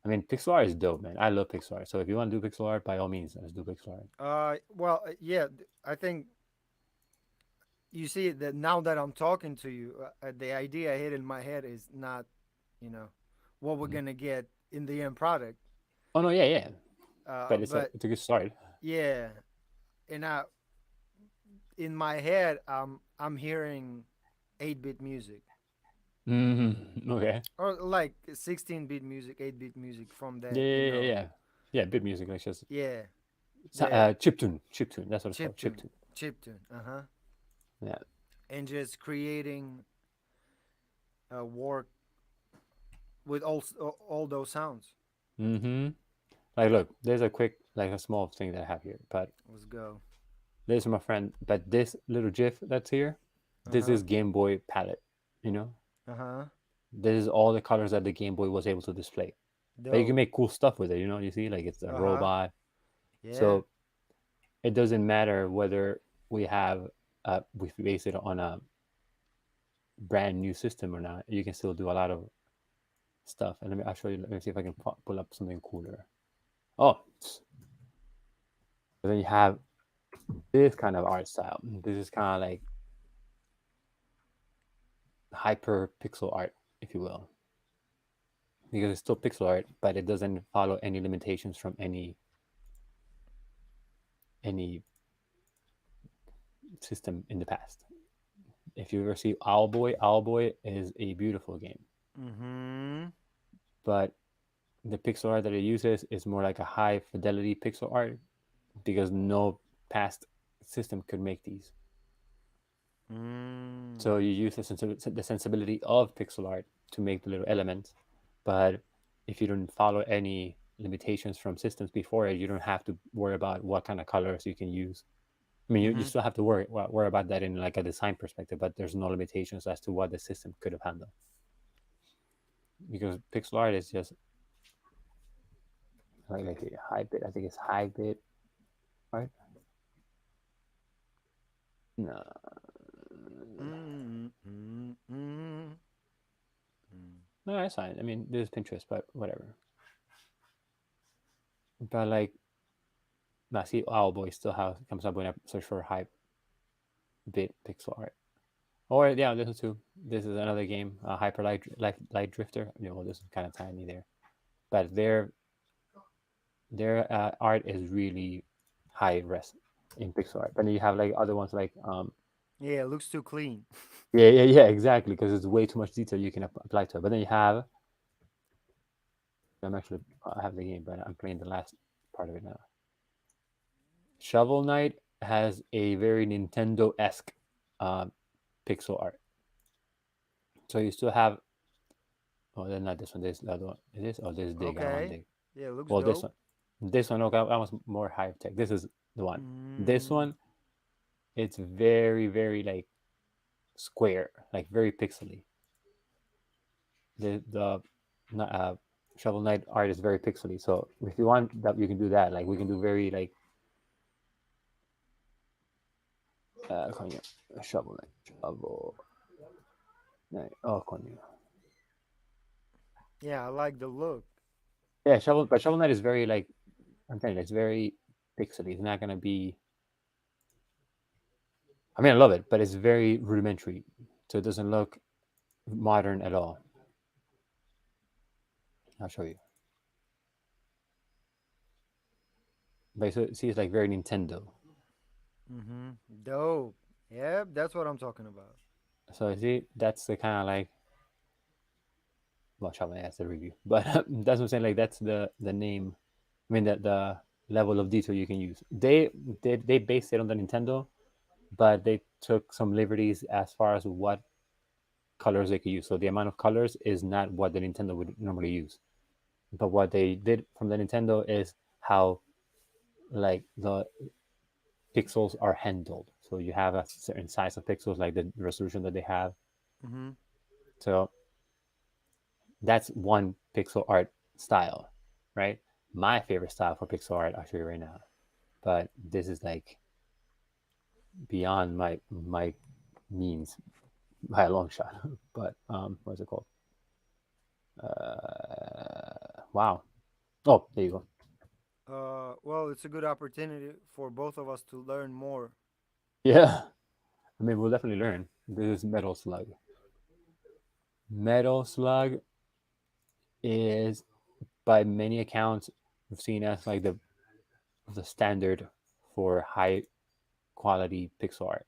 I mean, pixel art is dope, man. I love pixel art. So if you want to do pixel art, by all means, let's do pixel art. Well, yeah, I think you see that now that I'm talking to you, the idea I had in my head is not, you know, what we're Mhm. gonna get in the end product. Oh no, yeah, yeah. But it's a But it's a good start. yeah, and in my head, I'm hearing 8-bit music Okay. or like 16-bit music, 8-bit music from Yeah, that, yeah, yeah, yeah. Yeah, bit music. Like just Yeah, the chip tune. That's what it's called. chip Chip tune, tune. chip tune, Yeah. and just creating work with all those sounds. Mm-hmm. Like, look, there's a small thing that I have here, but Let's go. this is my friend. But this little GIF that's here, Uh this huh. is Game Boy palette. You know, Uh huh. this is all the colors that the Game Boy was able to display. But you can Dope. make cool stuff with it. You see, like it's a Uh huh. robot. Yeah. So it doesn't matter whether we base it on a brand new system or not. You can still do a lot of stuff. And I'll show you. Let me see if I can pull up something cooler. Oh, but then you have this kind of art style. This is kind of like hyper pixel art, if you will, because it's still pixel art, but it doesn't follow any limitations from any system in the past. If you ever see Owlboy, Owlboy is a beautiful game, Mm-hmm. but the pixel art that it uses is more like a high fidelity pixel art because no past system could make these. Mm. So you use the sensibility of pixel art to make the little elements, but if you don't follow any limitations from systems before it, you don't have to worry about what kind of colors you can use. I mean, you Mm-hmm. still have to worry about that in like a design perspective, but there's no limitations as to what the system could have handled because pixel art is just like high bit. I think it's high bit, right? No, Mm-hmm. Mm-hmm. no, that's fine. I mean, this is Pinterest, but whatever. But like, I see Owlboy still comes up when I search for high bit pixel art. Or yeah, this is too. This is another game, Hyper Light Drifter. Well, this is kind of tiny there, but their art is really high res in pixel art. But then you have like other ones like Yeah, it looks too clean. yeah, yeah, yeah, exactly, because it's way too much detail you can apply to it. But then you have I have the game, but I'm playing the last part of it now. Shovel Knight has a very Nintendo esque uh, pixel art. So you still have. Oh, then not this one. This the other one. Is this? Oh, this is Dig. I don't want Okay. Dig. Yeah, it looks Well, this dope. one. This one. Okay, I was more high tech. This is the one. This Mm. one. It's very, very like square, like very pixely. The Shovel Knight art is very pixely. So if you want that, you can do that. Like we can do very like coño, Shovel Knight. Oh, coño. Yeah, I like the look. Yeah, Shovel Knight is very like I'm telling you, it's very pixely. It's not gonna be. I mean, I love it, but it's very rudimentary, so it doesn't look modern at all. I'll show you. But so, see, it's like very Nintendo. Mm-hmm. Dope. Yep, that's what I'm talking about. So you see, that's the kind of like, well, Shaolin has the review, but that's what I'm saying. Like that's the name. I mean the level of detail you can use. They based it on the Nintendo, but they took some liberties as far as what colors they could use. So the amount of colors is not what the Nintendo would normally use. But what they did from the Nintendo is how like the pixels are handled. So you have a certain size of pixels, like the resolution that they have. Mm-hmm. So that's one pixel art style, right? My favorite style for pixel art, I'll show you right now. But this is like beyond my means by a long shot. But what's it called? Wow. Oh, there you go. Well, it's a good opportunity for both of us to learn more. Yeah. I mean, we'll definitely learn. This is Metal Slug. Metal Slug is, by many accounts, seen as like the standard for high quality pixel art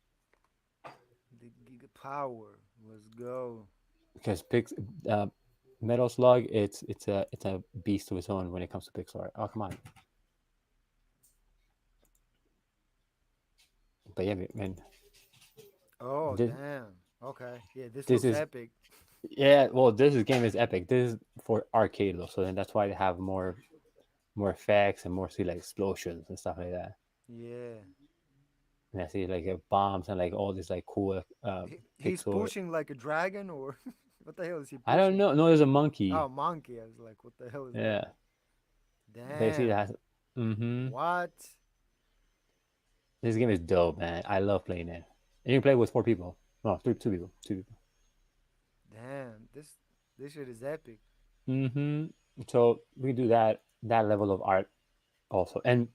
The Giga Power. Let's go. because uh, Metal Slug it's a beast of its own when it comes to pixel art. Oh come on, but yeah, man, Oh, this damn. Okay. Yeah, this this looks is epic. yeah. Well, this game is epic. This is for arcade though, so then that's why they have more effects and more see like explosions and stuff like that. Yeah. And I see like bombs and like all this like cool He's pixel. pushing like a dragon, or what the hell is he I don't pushing? know. No, there's a Oh, monkey. monkey. I was like, what the hell is that? Yeah, basically Damn. that's. Mm-hmm. What? This game is dope, man. I love playing it. And you can play with four people. No, three, two people. Two people. Damn. This shit is epic. Mm-hmm. So we can do that level of art also, and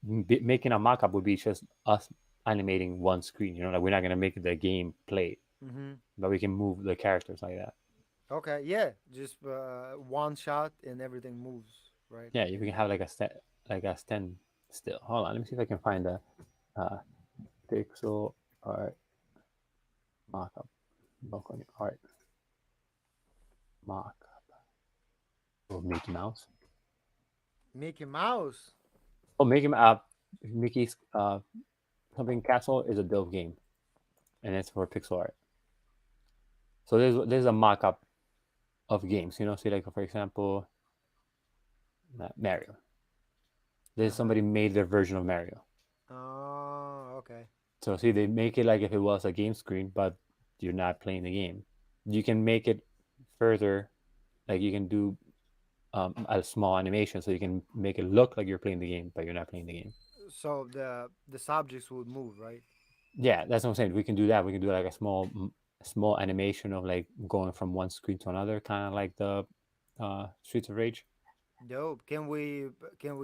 making a mock-up would be just us animating one screen. You know, like we're not gonna make the game play, Mm-hmm. but we can move the characters like that. Okay. Yeah. Just one shot and everything moves, right? Yeah, you can have like a stand still. Hold on, let me see if I can find a uh, pixel art mock-up. Look on your art mock of Mickey Mouse. Mickey Mouse. Oh, Mickey's something Castle is a dope game, and it's for pixel art. So there's a mock-up of games. You know, see like for example, Mario. There's Uh-huh. somebody made their version of Mario. Oh, okay. So see, they make it like if it was a game screen, but you're not playing the game. You can make it further, like you can do a small animation, so you can make it look like you're playing the game, but you're not playing the game. So the subjects would move, right? Yeah, that's what I'm saying. We can do that. We can do like a small animation of like going from one screen to another, kind of like the Streets of Rage. Dope. Can we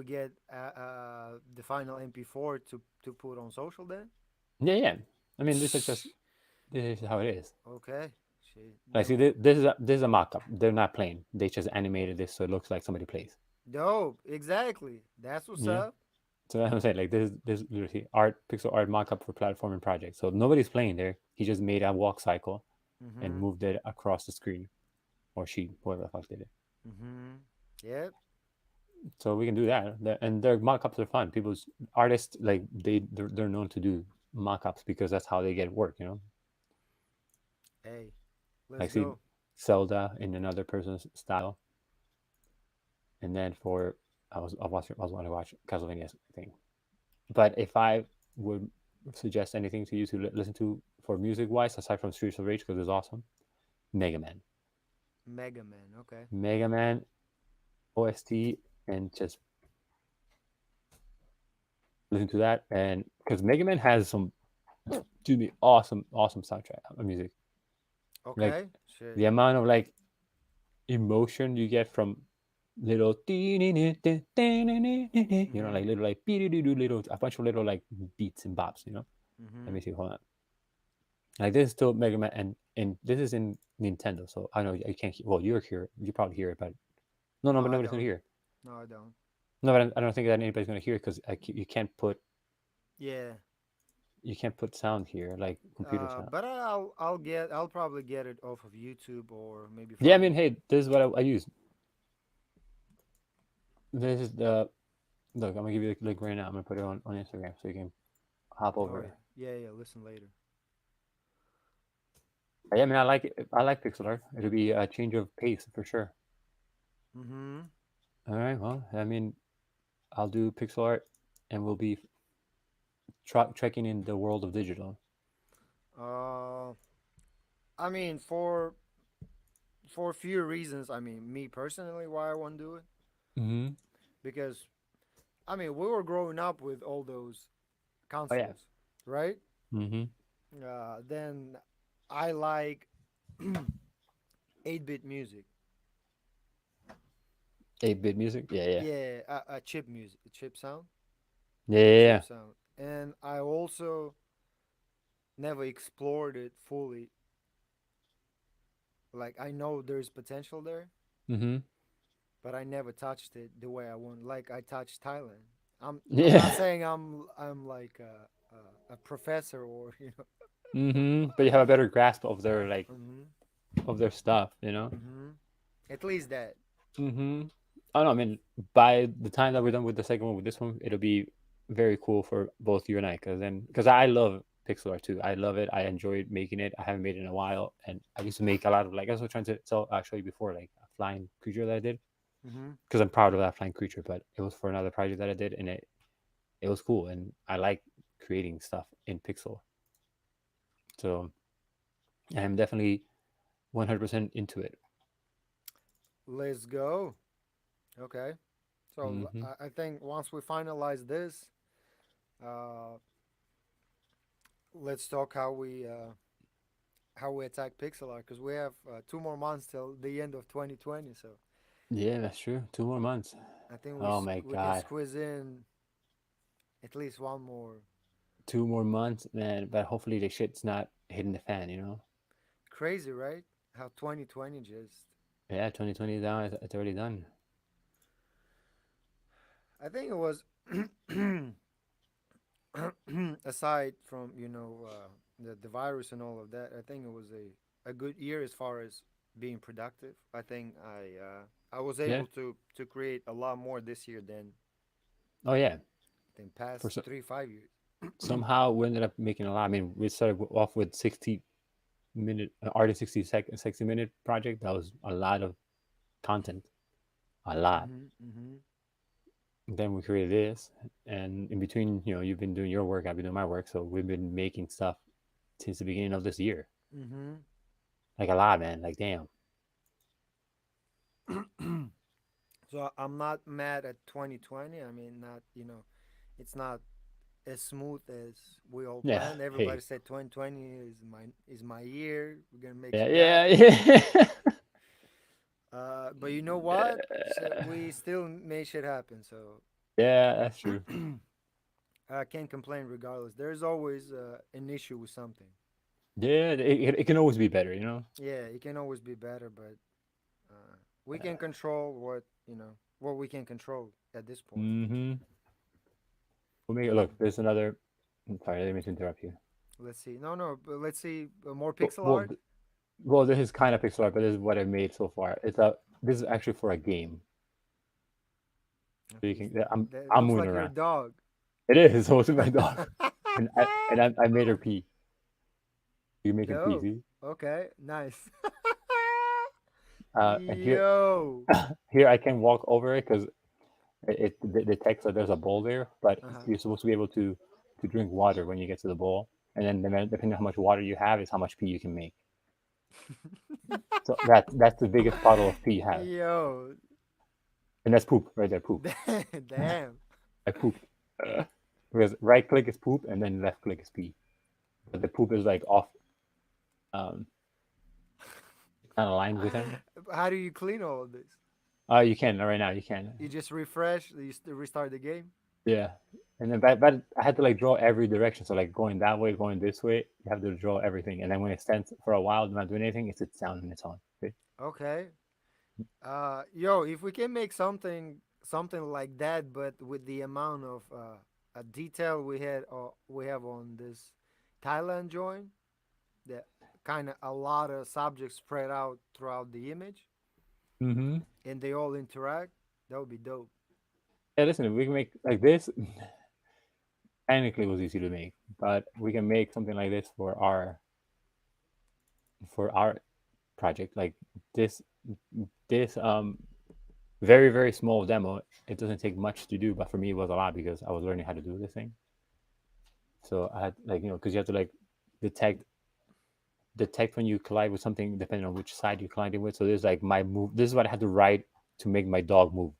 get the final MP4 to put on social then? Yeah, yeah. I mean, this is how it is. Okay. Shit. Like, see, Dope. this is a mock-up. They're not playing. They just animated this so it looks like somebody plays. Dope. Exactly. That's what's Yeah. up. So that's what I'm saying. Like this literally art pixel art mock-up for platforming project. So nobody's playing there. He just made a walk cycle and Mm-hmm. moved it across the screen, or she, whoever the fuck did it. Mm-hmm. Yep. So we can do that. And their mock-ups are fun. People's artists like they're known to do mock-ups because that's how they get work. You know, Hey, let's like see go. Zelda in another person's style, and then for I was want to watch Castlevania's thing. But if I would suggest anything to you to listen to for music wise, aside from Streets of Rage because it's awesome, Mega Man, Mega Man. Okay. Mega Man OST, and just listen to that. And because Mega Man has some, excuse me, awesome soundtrack music. Like Okay. Shit. the amount of like emotion you get from little like Mm-hmm. little like little a bunch of little like beats and bops. Let Mm-hmm. me see. Hold on. Like this is still Mega Man, and this is in Nintendo, so I know you can't. Well, you're here. You probably hear it, but no, No, but I nobody's gonna don't. hear it. No, I don't. No, but I don't think that anybody's gonna hear it because you can't put Yeah. You can't put sound here like computer sound. But I'll probably get it off of YouTube or maybe Yeah, I from. mean, hey, this is what I use. This is the look. I'm gonna give you the link right now. I'm gonna put it on Instagram so you can hop Oh over yeah, it. yeah. Listen later. Yeah, I mean, I like it. I like pixel art. It'll be a change of pace for sure. Mm-hmm. All right. Well, I mean, I'll do pixel art, and we'll be trekking in the world of digital. Uh, I mean, for a few reasons. I mean, me personally, why I want to do it Mm-hmm. because I mean we were growing up with all those Oh yeah. consoles, right? Mm-hmm. Then I like 8-bit music. 8-bit music. Yeah, yeah, Yeah, a chip music, a chip sound, yeah, yeah, chip yeah. sound. And I also never explored it fully. Like I know there's potential there, Mm-hmm. but I never touched it the way I want. Like I touched Thailand. I'm not Yeah. saying I'm like a professor or you know. Mm-hmm. But you have a better grasp of their Hmm. of their stuff, you know. Hmm. At least that. Mm-hmm. Oh no, I mean, by the time that we're done with the second one with this one, it'll be very cool for both you and I, because I love pixel art too. I love it. I enjoyed making it. I haven't made it in a while, and I used to make a lot of I was trying to show you before like a flying creature that I did Hmm. because I'm proud of that flying creature, but it was for another project that I did, and it was cool, and I like creating stuff in pixel. So I'm definitely 100% into it. Let's go. Okay. So Mm-hmm. I think once we finalize this, uh, let's talk how we attack pixel art because we have 2 more months till the end of 2020. So Yeah, that's true. 2 more months. I think Oh my we can god. squeeze in at least one more. 2 more months, man. But hopefully the shit's not hitting the fan, you know? Crazy, right? How 2020 just. Yeah, 2020 is down. It's already done. I think it was aside from the virus and all of that. I think it was a good year as far as being productive. I think I was Yeah. able to create a lot more this year Oh yeah. than For past 3 5 years. somehow we ended up making a lot. I mean, we started off with 60-minute art 60-minute project. That was a lot of content, a lot. Mm-hmm, mm-hmm, Then we created this, and in between, you've been doing your work, I've been doing my work, so we've been making stuff since the beginning of this year. mm-hmm. Like a lot, man. Like damn. So I'm not mad at 2020. I mean, not it's not as smooth as we all Yeah. planned. Everybody Hey. said 2020 is my year. We're gonna make Yeah. shit Yeah. happen. Yeah. But you know what? So we still made shit happen. So Yeah. That's true. I can't complain regardless. There's always an issue with something. Yeah. It can always be better, you know. Yeah, it can always be better, but we can control what we can control at this point. Mm-hmm. We'll make it look. Mm. There's another. I'm sorry, I didn't mean to interrupt you. Let's see. No, no, but let's see more Well, pixel well, art. well, this is kind of pixel art, but this is what I made so far. This is actually for a game. So you Okay, can. that I'm looks moving like your around. dog. It is. So it's my dog, and I made her pee. You can make him pee. Dope. See. Okay, nice. And here, Yo. here I can walk over it because it detects that there's a bowl there, but Uh-huh. you're supposed to be able to drink water when you get to the bowl, and then depending on how much water you have is how much pee you can make. So that's the biggest bottle of pee you have, Yo. and that's poop right there. Poop. Damn. I pooped. Because right click is poop, and then left click is pee. But the poop is like off, um, not aligned with him. How do you clean all of this? You can right now. You can. You just refresh, restart the game? Yeah. And then, but I had to like draw every direction. So like going that way, going this way, you have to draw everything. And then when it stands for a while, not doing anything, it sits down on its own. Okay? Okay. Yo, if we can make something like that, but with the amount of a detail we have on this Thailand joint, that kind of a lot of subjects spread out throughout the image Mm-hmm. and they all interact. That would be dope. Yeah, listen, if we can make like this, technically it was easy to make, but we can make something like this for our project. Like this this very very small demo. It doesn't take much to do, but for me it was a lot because I was learning how to do this thing. So I had like because you have to like detect detect when you collide with something depending on which side you're colliding with. So there's like my move. This is what I had to write to make my dog move.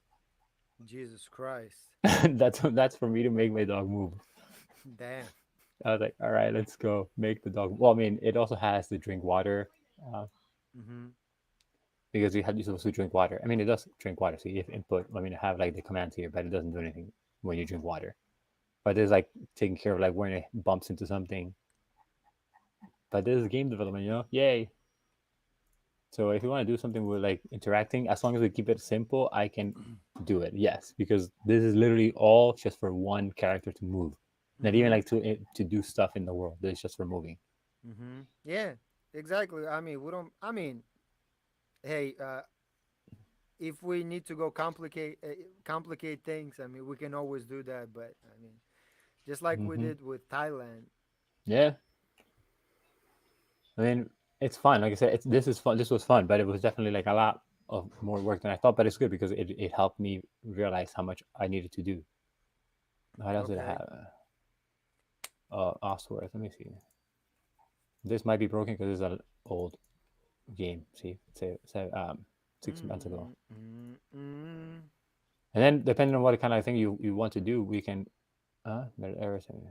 Jesus Christ. That's for me to make my dog move. Damn. I was like, all right, let's go make the dog. Well, I mean, it also has to drink water uh, Mm-hmm. because you're supposed to drink water. I mean, it does drink water, so you have input. I mean, I have like the commands here, but it doesn't do anything when you drink water. But there's like taking care of like when it bumps into something. But this is game development, Yay! So if you want to do something with like interacting, as long as we keep it simple, I can do it. Yes, because this is literally all just for one character to move, not even Mm-hmm. like to do stuff in the world. It's just for moving. Mm-hmm. Yeah, exactly. I mean, we don't. I mean, hey, if we need to go complicate things, I mean, we can always do that. But I mean, just like we Hmm. did with Thailand. Yeah, I mean it's fun. Like I said, this is fun. This was fun, but it was definitely like a lot of more work than I thought. But it's good because it helped me realize how much I needed to do. What else did I Okay. have? Osworth. Let me see. This might be broken because it's an old game. See, say 6 months ago. Mm, mm, mm, And then depending on what kind of thing you want to do, we can there errors. mm,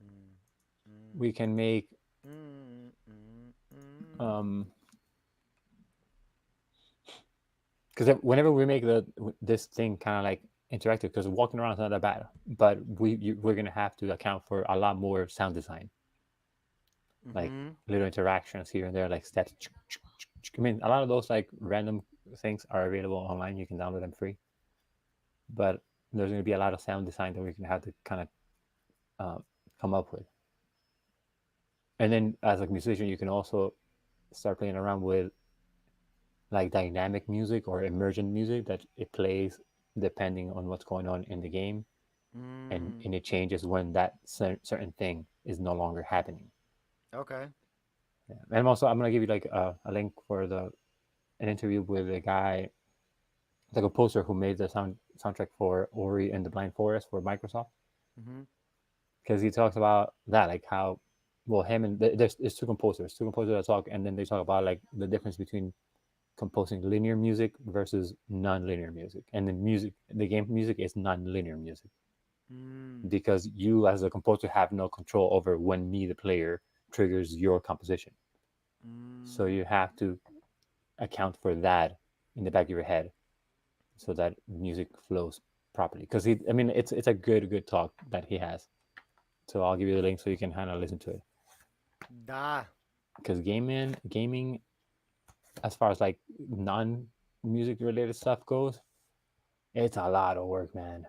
mm, We can make mm, mm, mm. um because whenever we make this thing kind of like interactive, because walking around is not that bad, but we're gonna have to account for a lot more sound design, like Mhm. little interactions here and there, like steps. I mean, a lot of those like random things are available online. You can download them free, but there's going to be a lot of sound design that we're going to have to kind of come up with. And then as a musician, you can also start playing around with like dynamic music or emergent music that it plays depending on what's going on in the game, Mm. and it changes when that certain thing is no longer happening. Okay. Yeah. And also, I'm going to give you like a link for the an interview with a guy, the composer who made the soundtrack for Ori and the Blind Forest for Microsoft, Mhm. because he talks about that, like how, well, him and there's two composers that talk, and then they talk about like the difference between composing linear music versus non-linear music, and the game music is non-linear music Mm. because you as a composer have no control over when me the player triggers your composition, so Mm. you have to account for that in the back of your head so that music flows properly. Because he, I mean, it's a good talk that he has. So I'll give you the link so you can kind of listen to it. Da. Because gaming, as far as like non music related stuff goes, it's a lot of work, man.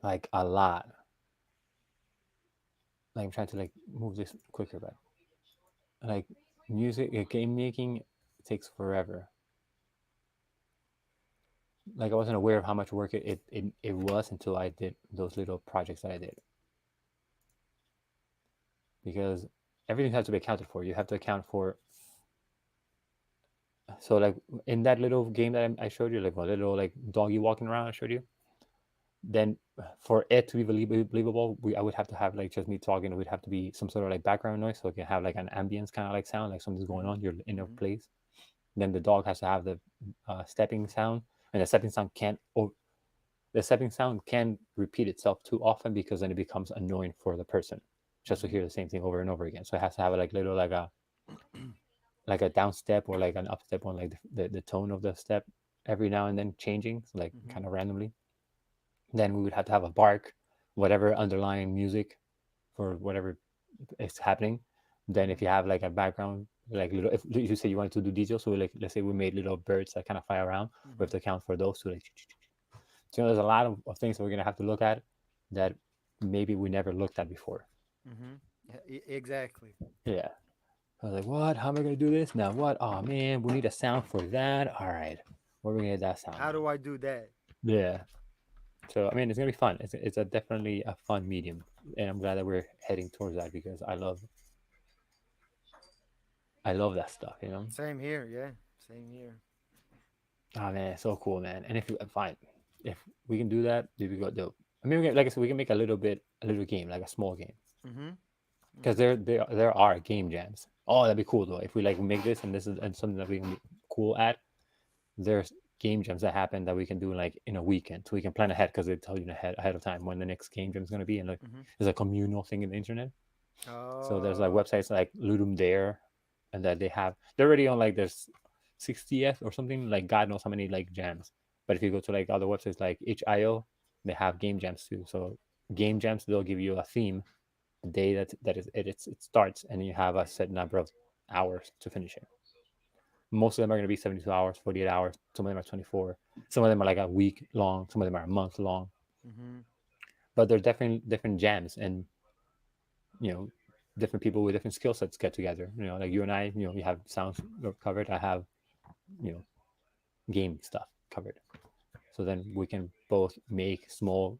Like a lot. Like I'm trying to like move this quicker, but like music, game making takes forever. Like I wasn't aware of how much work it was until I did those little projects that I did, because everything has to be accounted for. You have to account for, so like in that little game that I showed you, like a little like doggy walking around I showed you, then for it to be believable, I would have to have like just me talking. It would have to be some sort of like background noise, so it can have like an ambience kind of like sound, like something's going Mhm. on. You're in a Mhm. place. Then the dog has to have the stepping sound, and the stepping sound can't. Or the stepping sound can repeat itself too often because then it becomes annoying for the person just to Mhm. hear the same thing over and over again. So it has to have like little like a down step or like an up step on like the tone of the step every now and then changing, so like Mhm. kind of randomly. Then we would have to have a bark, whatever underlying music for whatever is happening. Then if Mhm. you have like a background, like little, if you say you wanted to do details, so like let's say we made little birds that kind of fly around, we have Mhm. to account for those. So like, so there's a lot of things that we're gonna have to look at. that maybe we never looked at before. Mm-hmm. Exactly. Yeah. I was like, what? How am I gonna do this now? What? Oh man, we need a sound for that. All right, where are we gonna get that sound? How do I do that? Yeah. So I mean, it's gonna be fun. It's a definitely a fun medium, and I'm glad that we're heading towards that because I love that stuff. You know. Same here. Yeah. Same here. Oh man, it's so cool, man. And if you fine, if we can do that, we go dope. I mean, like I said, we can make a little game, like a small game, Mm-hmm. because there are game jams. Oh, that'd be cool though. If we like make this and this is and something that we can be cool at, there's game jams that happen that we can do like in a weekend, so we can plan ahead because they tell you ahead of time when the next game jam is gonna be, and like Mm-hmm. there's a communal thing in the internet. So there's like Oh. websites like Ludum Dare, and that they're already on like there's 60th or something, like God knows how many like jams. But if you go to like other websites like itch.io, they have game jams too. So game jams, they'll give you a theme the day it starts, and you have a set number of hours to finish it. Most of them are going to be 72 hours, 48 hours. Some of them are 24. Some of them are like a week long. Some of them are a month long. Mm-hmm. But they're definitely different jams, and you know, different people with different skill sets get together. You know, like you and I, you know, you have sounds covered. I have, you know, game stuff covered. So then we can both make small,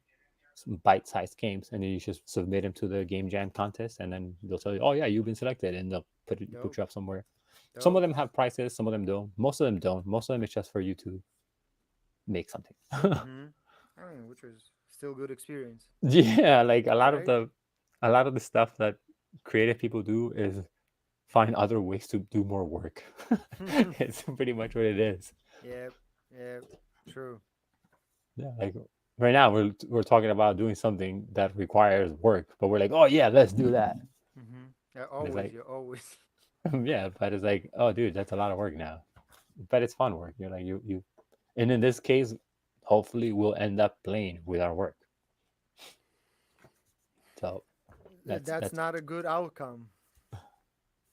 bite-sized games, and then you just submit them to the game jam contest, and then they'll tell you, "Oh yeah, you've been selected," and they'll put Dope. you up somewhere. Some of Dope. them have prizes, some of them don't. Most of them don't. Most of them it's just for you to make something. Mm-hmm. I mean, which was still good experience, Yeah, like right? a lot of the stuff that creative people do is find other ways to do more work. It's pretty much what it is. Yep. Yep. True. Yeah, like right now we're talking about doing something that requires work, but we're like, oh yeah, let's do that. Mm-hmm. Yeah, And it's always. like, You're always. yeah, but it's like, oh dude, that's a lot of work now. But it's fun work. You're like you, and in this case, hopefully we'll end up playing with our work. So That's that's not a good outcome.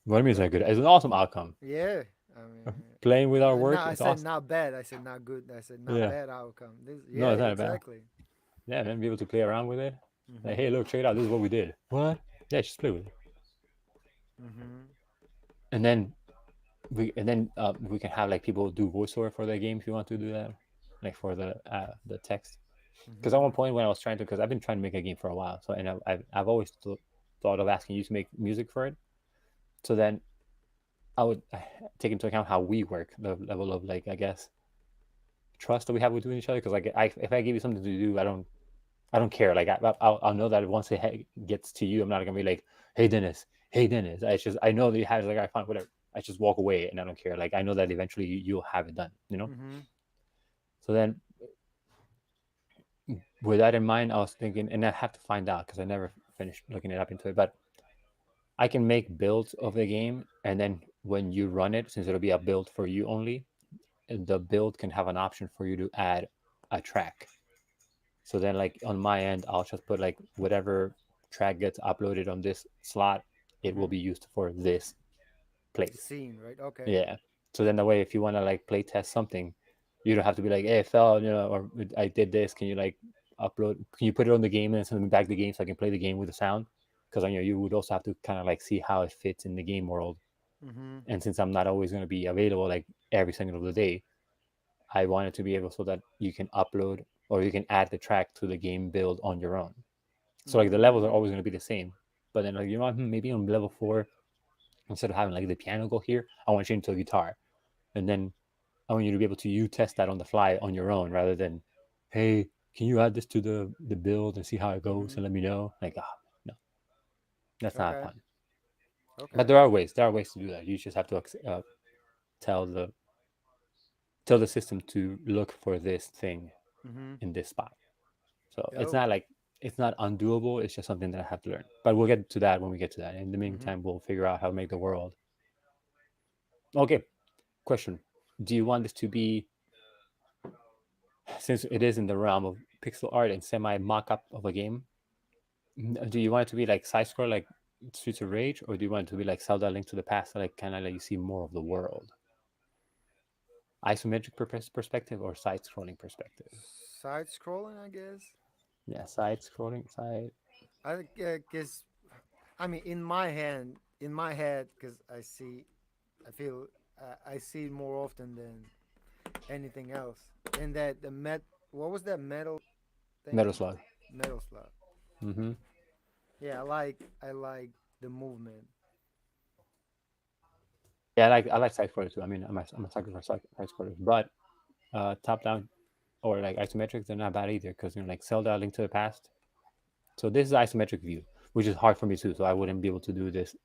what I mean is But that good. It's an awesome outcome. yeah, I mean, Playing with our no, work I is said awesome. not bad. I said not good. I said not Yeah, bad outcome. This, no, yeah, it's not about. exactly. Yeah, man, be able to play around with it. Like, Mhm. hey, look, check it out. This is what we did. What? Yeah, just play with it. Mhm. And then we can have like people do voiceover for the game if you want to do that, like for the text. Because at one Mhm. point when I was trying to, because I've been trying to make a game for a while, so and I've always thought of asking you to make music for it. So then I would take into account how we work, the level of like I guess trust that we have between each other. Because like if I give you something to do, I don't care. Like I'll know that once it gets to you, I'm not gonna be like, hey Dennis. I just I know that you have like I find whatever. I just walk away and I don't care. Like I know that eventually you'll have it done. You know. Mhm. So then with that in mind, I was thinking, and I have to find out because I never finished looking it up into it. But I can make builds of the game, and then when you run it, since it'll be a build for you only, the build can have an option for you to add a track. So then, like on my end, I'll just put like whatever track gets uploaded on this slot, it will Mhm. be used for this place. Scene, right? Okay. Yeah. So then the way, if you want to like play test something, you don't have to be like, hey, it fell, you know, or I did this. Can you like upload? Can you put it on the game and send me back the game so I can play the game with the sound? Because you know you would also have to kind of like see how it fits in the game world. Mhm. And since I'm not always going to be available like every second of the day, I wanted to be able so that you can upload or you can add the track to the game build on your own. So like the levels are Mm. always going to be the same. But then like you know what, maybe on level 4, instead of having like the piano go here, I want to change to a guitar. And then I want you to be able to you test that on the fly on your own rather than, hey, can you add this to the build and see how it goes Mhm. and let me know? Like, no, that's not Okay. fun. But Okay. there are ways to do that. You just have to tell the tell the system to look for this thing Mhm. in this spot. So Dope. it's not undoable. It's just something that I have to learn. But we'll get to that when we get to that. In the Mhm. meantime, we'll figure out how to make the world. Okay, question: do you want this to be, since it is in the realm of pixel art and semi mock-up of a game? Do you want it to be like side scroll, like Streets of Rage, or do you want it to be like Zelda: Link to the Past, like kind of like you see more of the world? Isometric perspective or side scrolling perspective? Side scrolling, I guess. Yeah, side scrolling, side. I guess I mean in my head, because I feel I see it more often than anything else. And that the what was that metal Metal thing? slug. Metal slug. Mm-hmm. Yeah, I like the movement. Yeah, I like side scrollers too. I mean, I'm a sucker for side scrollers, but top down or like isometrics, they're not bad either because like Zelda: Link to the Past. So this is isometric view, which is hard for me too. So I wouldn't be able to do this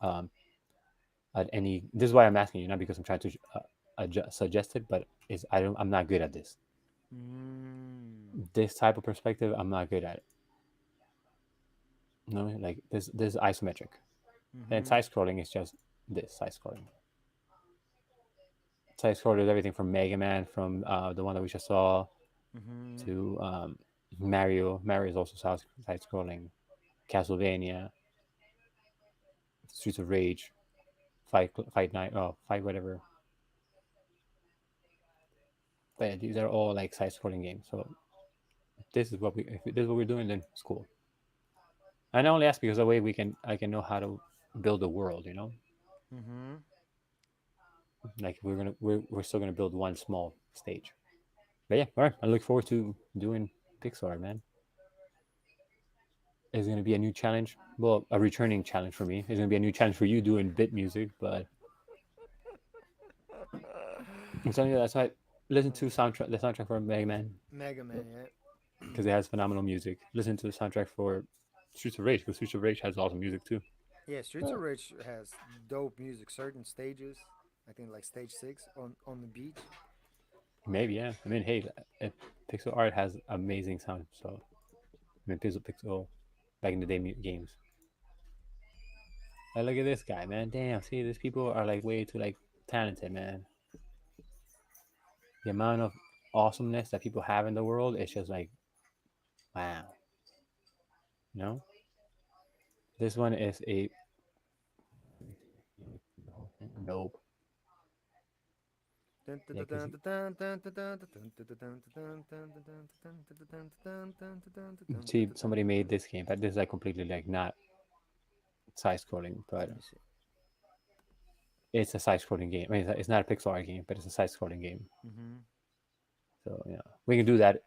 um, at any. This is why I'm asking you, not because I'm trying to suggest it, but is I'm not good at this. Mm. This type of perspective, I'm not good at it. No, like this is isometric, and Mhm. side scrolling is just this side scrolling. Side scroller is everything from Mega Man, from the one that we just saw, Mhm. to Mario. Mario is also side scrolling. Castlevania, Streets of Rage, Fight Night, oh Fight whatever. But yeah, these are all like side scrolling games. So this is what we if this is what we're doing, then it's cool. And I only ask because that way I can know how to build a world. Mhm. Like we're still gonna build one small stage. But yeah, all right. I look forward to doing Pixar, man. It's gonna be a new challenge. Well, a returning challenge for me. It's gonna be a new challenge for you doing bit music, but I'm telling you that's why listen to the soundtrack for Mega Man Mega Man, yeah. because it has phenomenal music. Listen to the soundtrack for Streets of Rage because Streets of Rage has awesome music too. Yeah, Streets of Rage has dope music. Certain stages, I think like stage 6 on the beach. Maybe yeah. I mean, hey, pixel art has amazing sound. So I mean, pixel back in the day games. Like, look at this guy, man. Damn, see, these people are like way too like talented, man. The amount of awesomeness that people have in the world, it's just like wow. You know, this one is a nope. Yeah, because see, somebody made this game, but this is like completely like not side scrolling, but Let me see. it's a side scrolling game. I mean, it's not a pixel art game, but it's a side scrolling game. Mhm. So yeah, we can do that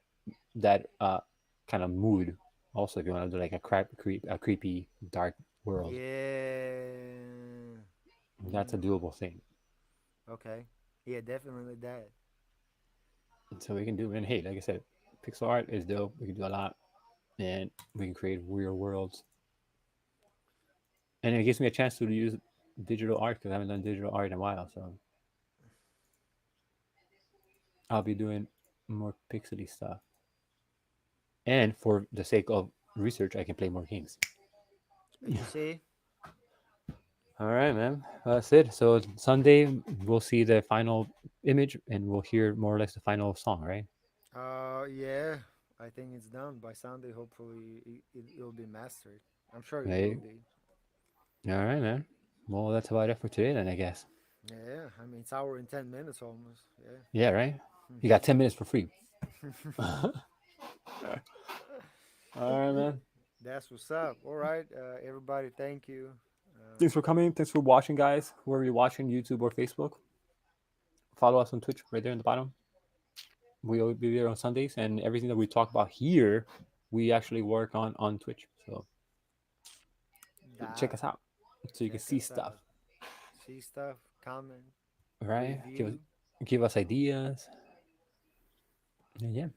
kind of mood. Also, if you want to do like a creepy, dark world, Yeah. that's a Mm. doable thing. Okay. Yeah, definitely that. So we can do. And hey, like I said, pixel art is dope. We can do a lot, and we can create real worlds. And it gives me a chance to use digital art because I haven't done digital art in a while. So I'll be doing more pixely stuff. And for the sake of research, I can play more games. You see? All right, man. That's it. So Sunday we'll see the final image and we'll hear more or less the final song, right? Yeah. I think it's done by Sunday. Hopefully, it'll be mastered. I'm sure it will Hey, be. all right, man. Well, that's about it for today, then I guess. Yeah. I mean, it's hour and 10 minutes almost. Yeah. Yeah, right. You got Mhm. 10 minutes for free. All right, man. That's what's up. All right, everybody. Thank you. Thanks for coming. Thanks for watching, guys. Wherever you're watching, YouTube or Facebook, follow us on Twitch right there in the bottom. We'll be there on Sundays, and everything that we talk about here, we actually work on Twitch. So check That us out so you can check see us stuff. out. See stuff. Comment. Right? Review. Give us ideas. And yeah.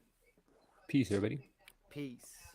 Peace, everybody. Peace.